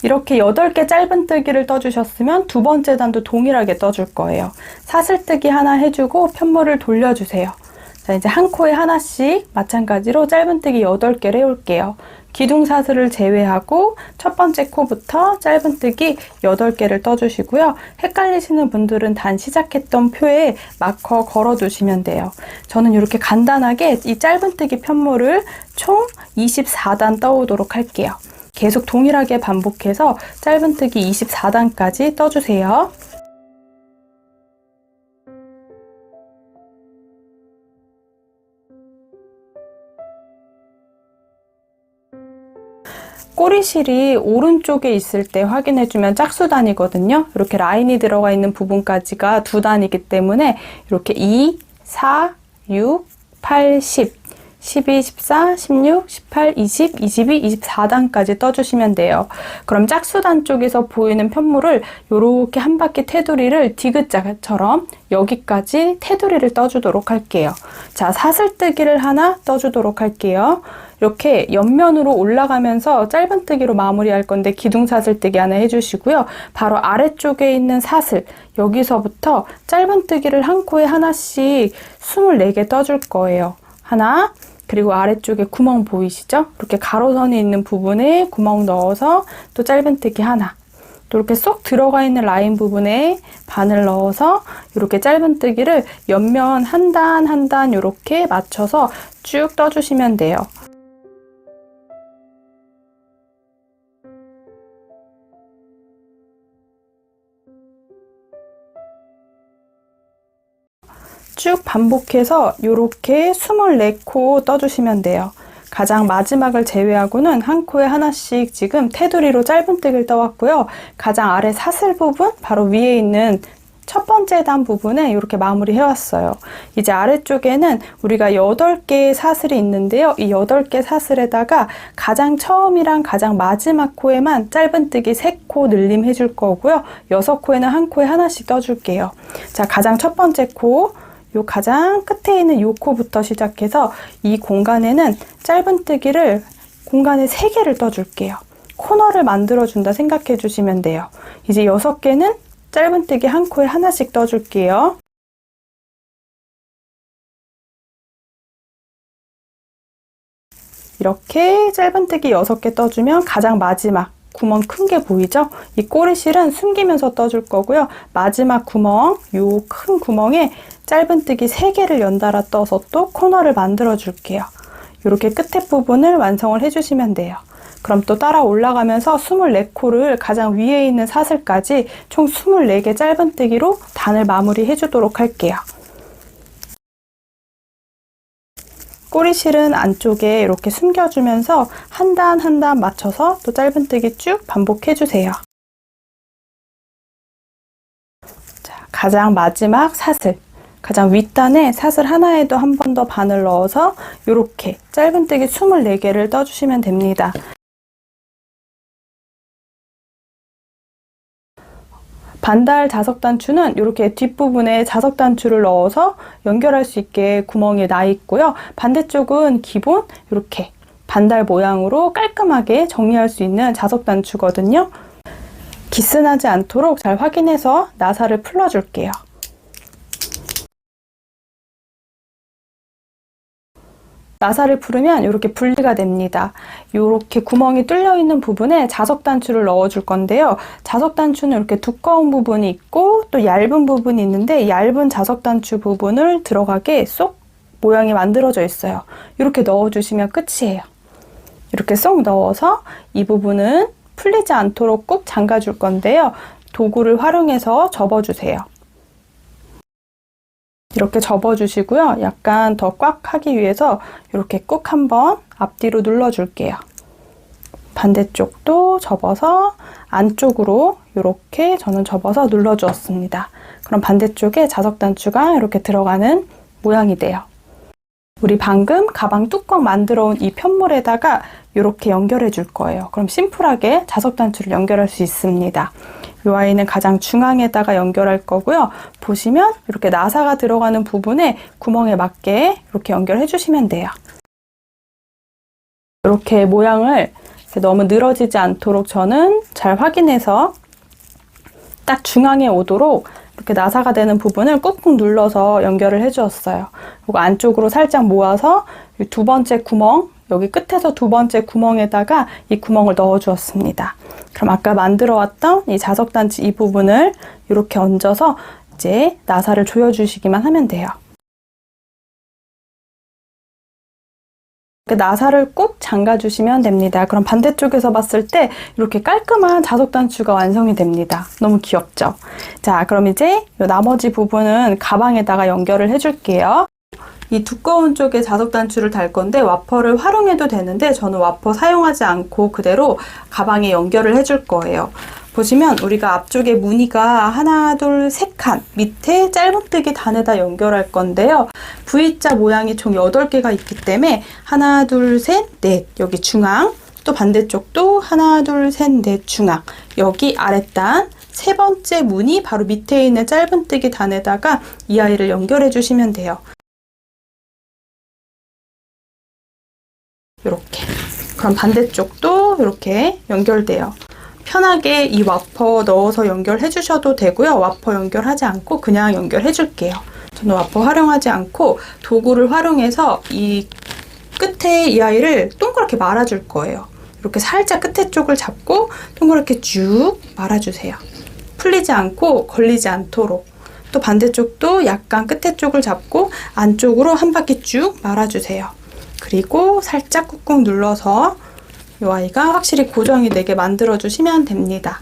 이렇게 8개 짧은뜨기를 떠주셨으면 두 번째 단도 동일하게 떠줄 거예요. 사슬뜨기 하나 해주고 편물을 돌려주세요. 자, 이제 한 코에 하나씩 마찬가지로 짧은뜨기 8개를 해올게요. 기둥사슬을 제외하고 첫 번째 코부터 짧은뜨기 8개를 떠주시고요. 헷갈리시는 분들은 단 시작했던 표에 마커 걸어두시면 돼요. 저는 이렇게 간단하게 이 짧은뜨기 편물을 총 24단 떠오도록 할게요. 계속 동일하게 반복해서 짧은뜨기 24단까지 떠주세요. 꼬리실이 오른쪽에 있을 때 확인해주면 짝수단이거든요. 이렇게 라인이 들어가 있는 부분까지가 2단이기 때문에 이렇게 2, 4, 6, 8, 10, 12, 14, 16, 18, 20, 22, 24단까지 떠주시면 돼요. 그럼 짝수단 쪽에서 보이는 편물을 이렇게 한 바퀴 테두리를 디귿자처럼 여기까지 테두리를 떠주도록 할게요. 자, 사슬뜨기를 하나 떠주도록 할게요. 이렇게 옆면으로 올라가면서 짧은뜨기로 마무리할 건데 기둥사슬뜨기 하나 해주시고요. 바로 아래쪽에 있는 사슬, 여기서부터 짧은뜨기를 한 코에 하나씩 24개 떠줄 거예요. 하나, 그리고 아래쪽에 구멍 보이시죠? 이렇게 가로선이 있는 부분에 구멍 넣어서 또 짧은뜨기 하나, 또 이렇게 쏙 들어가 있는 라인 부분에 바늘 넣어서 이렇게 짧은뜨기를 옆면 한 단 한 단 이렇게 맞춰서 쭉 떠주시면 돼요. 쭉 반복해서 이렇게 24코 떠주시면 돼요. 가장 마지막을 제외하고는 한 코에 하나씩 지금 테두리로 짧은뜨기를 떠왔고요. 가장 아래 사슬 부분, 바로 위에 있는 첫 번째 단 부분에 이렇게 마무리 해왔어요. 이제 아래쪽에는 우리가 8개의 사슬이 있는데요. 이 8개 사슬에다가 가장 처음이랑 가장 마지막 코에만 짧은뜨기 3코 늘림 해줄 거고요. 6코에는 한 코에 하나씩 떠줄게요. 자, 가장 첫 번째 코, 요 가장 끝에 있는 요 코부터 시작해서 이 공간에는 짧은뜨기를 공간에 3개를 떠줄게요. 코너를 만들어준다 생각해 주시면 돼요. 이제 6개는 짧은뜨기 한 코에 하나씩 떠줄게요. 이렇게 짧은뜨기 6개 떠주면 가장 마지막 구멍 큰 게 보이죠? 이 꼬리실은 숨기면서 떠줄 거고요. 마지막 구멍, 요 큰 구멍에 짧은뜨기 3개를 연달아 떠서 또 코너를 만들어 줄게요. 이렇게 끝에 부분을 완성을 해주시면 돼요. 그럼 또 따라 올라가면서 24코를 가장 위에 있는 사슬까지 총 24개 짧은뜨기로 단을 마무리 해주도록 할게요. 꼬리실은 안쪽에 이렇게 숨겨주면서 한 단 한 단 맞춰서 또 짧은뜨기 쭉 반복해주세요. 자, 가장 마지막 사슬, 가장 윗단에 사슬 하나에도 한 번 더 바늘 넣어서 이렇게 짧은뜨기 24개를 떠주시면 됩니다. 반달 자석단추는 이렇게 뒷부분에 자석단추를 넣어서 연결할 수 있게 구멍이 나 있고요. 반대쪽은 기본 이렇게 반달 모양으로 깔끔하게 정리할 수 있는 자석단추거든요. 기스나지 않도록 잘 확인해서 나사를 풀어줄게요. 나사를 풀으면 이렇게 분리가 됩니다. 이렇게 구멍이 뚫려 있는 부분에 자석단추를 넣어줄 건데요. 자석단추는 이렇게 두꺼운 부분이 있고 또 얇은 부분이 있는데 얇은 자석단추 부분을 들어가게 쏙 모양이 만들어져 있어요. 이렇게 넣어주시면 끝이에요. 이렇게 쏙 넣어서 이 부분은 풀리지 않도록 꾹 잠가줄 건데요. 도구를 활용해서 접어주세요. 이렇게 접어주시고요. 약간 더 꽉 하기 위해서 이렇게 꾹 한번 앞뒤로 눌러줄게요. 반대쪽도 접어서 안쪽으로 이렇게 저는 접어서 눌러주었습니다. 그럼 반대쪽에 자석단추가 이렇게 들어가는 모양이 돼요. 우리 방금 가방 뚜껑 만들어 온 이 편물에다가 이렇게 연결해 줄 거예요. 그럼 심플하게 자석단추를 연결할 수 있습니다. 이 아이는 가장 중앙에다가 연결할 거고요. 보시면 이렇게 나사가 들어가는 부분에 구멍에 맞게 이렇게 연결해 주시면 돼요. 이렇게 모양을 너무 늘어지지 않도록 저는 잘 확인해서 딱 중앙에 오도록 이렇게 나사가 되는 부분을 꾹꾹 눌러서 연결을 해 주었어요. 그리고 안쪽으로 살짝 모아서 두 번째 구멍, 여기 끝에서 두 번째 구멍에다가 이 구멍을 넣어 주었습니다. 그럼 아까 만들어 왔던 이 자석단추 이 부분을 이렇게 얹어서 이제 나사를 조여주시기만 하면 돼요. 나사를 꾹 잠가주시면 됩니다. 그럼 반대쪽에서 봤을 때 이렇게 깔끔한 자석단추가 완성이 됩니다. 너무 귀엽죠? 자, 그럼 이제 이 나머지 부분은 가방에다가 연결을 해줄게요. 이 두꺼운 쪽에 자석단추를 달 건데 와퍼를 활용해도 되는데 저는 와퍼 사용하지 않고 그대로 가방에 연결을 해줄 거예요. 보시면 우리가 앞쪽에 무늬가 하나, 둘, 세 칸 밑에 짧은뜨기 단에다 연결할 건데요. V자 모양이 총 8개가 있기 때문에 하나, 둘, 셋, 넷 여기 중앙, 또 반대쪽도 하나, 둘, 셋, 넷 중앙, 여기 아랫단 세 번째 무늬 바로 밑에 있는 짧은뜨기 단에다가 이 아이를 연결해 주시면 돼요. 이렇게 그럼 반대쪽도 이렇게 연결돼요. 편하게 이 와퍼 넣어서 연결해 주셔도 되고요. 와퍼 연결하지 않고 그냥 연결해 줄게요. 저는 와퍼 활용하지 않고 도구를 활용해서 이 끝에 이 아이를 동그랗게 말아줄 거예요. 이렇게 살짝 끝에 쪽을 잡고 동그랗게 쭉 말아주세요. 풀리지 않고 걸리지 않도록. 또 반대쪽도 약간 끝에 쪽을 잡고 안쪽으로 한 바퀴 쭉 말아주세요. 그리고 살짝 꾹꾹 눌러서 이 아이가 확실히 고정이 되게 만들어주시면 됩니다.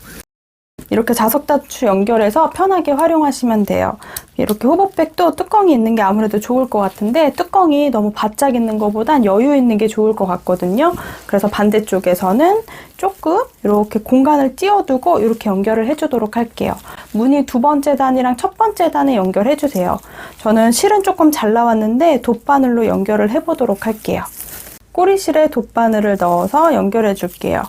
이렇게 자석단추 연결해서 편하게 활용하시면 돼요. 이렇게 호보백도 뚜껑이 있는 게 아무래도 좋을 것 같은데 뚜껑이 너무 바짝 있는 것보단 여유 있는 게 좋을 것 같거든요. 그래서 반대쪽에서는 조금 이렇게 공간을 띄워두고 이렇게 연결을 해주도록 할게요. 무늬 두 번째 단이랑 첫 번째 단에 연결해주세요. 저는 실은 조금 잘 나왔는데 돗바늘로 연결을 해보도록 할게요. 꼬리실에 돗바늘을 넣어서 연결해 줄게요.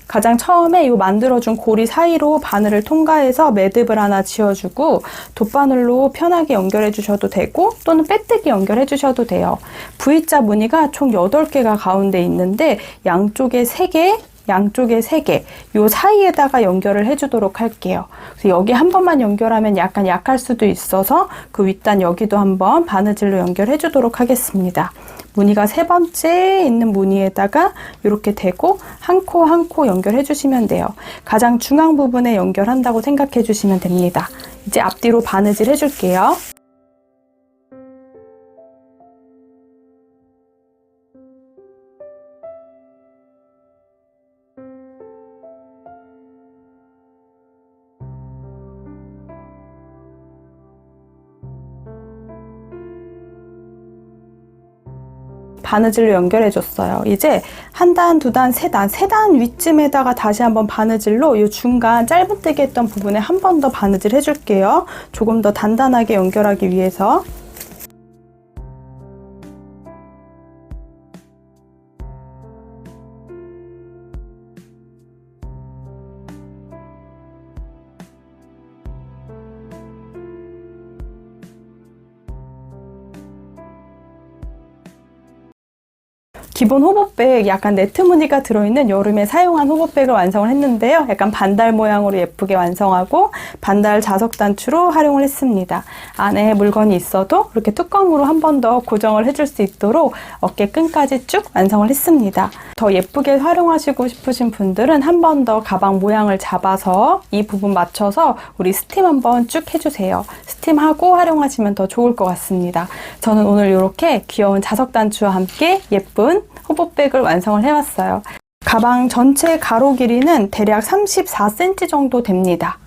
가장 처음에 이 만들어준 고리 사이로 바늘을 통과해서 매듭을 하나 지어주고 돗바늘로 편하게 연결해 주셔도 되고 또는 빼뜨기 연결해 주셔도 돼요. V자 무늬가 총 8개가 가운데 있는데 양쪽에 3개, 양쪽에 3개, 요 사이에다가 연결을 해주도록 할게요. 그래서 여기 한 번만 연결하면 약간 약할 수도 있어서 그 윗단 여기도 한번 바느질로 연결해 주도록 하겠습니다. 무늬가 3번째 있는 무늬에다가 이렇게 대고 한 코 한 코 연결해 주시면 돼요. 가장 중앙 부분에 연결한다고 생각해 주시면 됩니다. 이제 앞뒤로 바느질 해줄게요. 바느질로 연결해 줬어요. 이제 한 단, 두 단, 세 단 위쯤에다가 다시 한번 바느질로 이 중간 짧은뜨기 했던 부분에 한 번 더 바느질 해줄게요. 조금 더 단단하게 연결하기 위해서. 기본 호보백 약간 네트 무늬가 들어있는 여름에 사용한 호보백을 완성을 했는데요. 약간 반달 모양으로 예쁘게 완성하고 반달 자석 단추로 활용을 했습니다. 안에 물건이 있어도 이렇게 뚜껑으로 한 번 더 고정을 해줄 수 있도록 어깨끈까지 쭉 완성을 했습니다. 더 예쁘게 활용하시고 싶으신 분들은 한 번 더 가방 모양을 잡아서 이 부분 맞춰서 우리 스팀 한번 쭉 해주세요. 스팀하고 활용하시면 더 좋을 것 같습니다. 저는 오늘 이렇게 귀여운 자석 단추와 함께 예쁜 호보백을 완성을 해왔어요. 가방 전체 가로 길이는 대략 34cm 정도 됩니다.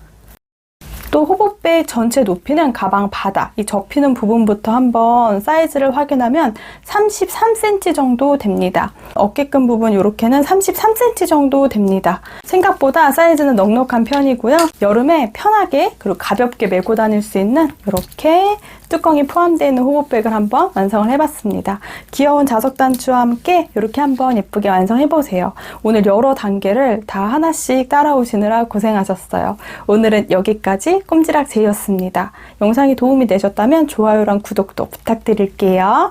또 호보백 전체 높이는 가방 바닥, 이 접히는 부분부터 한번 사이즈를 확인하면 33cm 정도 됩니다. 어깨끈 부분 이렇게는 33cm 정도 됩니다. 생각보다 사이즈는 넉넉한 편이고요. 여름에 편하게 그리고 가볍게 메고 다닐 수 있는 이렇게 뚜껑이 포함되어 있는 호보백을 한번 완성을 해봤습니다. 귀여운 자석 단추와 함께 이렇게 한번 예쁘게 완성해보세요. 오늘 여러 단계를 다 하나씩 따라오시느라 고생하셨어요. 오늘은 여기까지 꼼지락 제이였습니다. 영상이 도움이 되셨다면 좋아요랑 구독도 부탁드릴게요.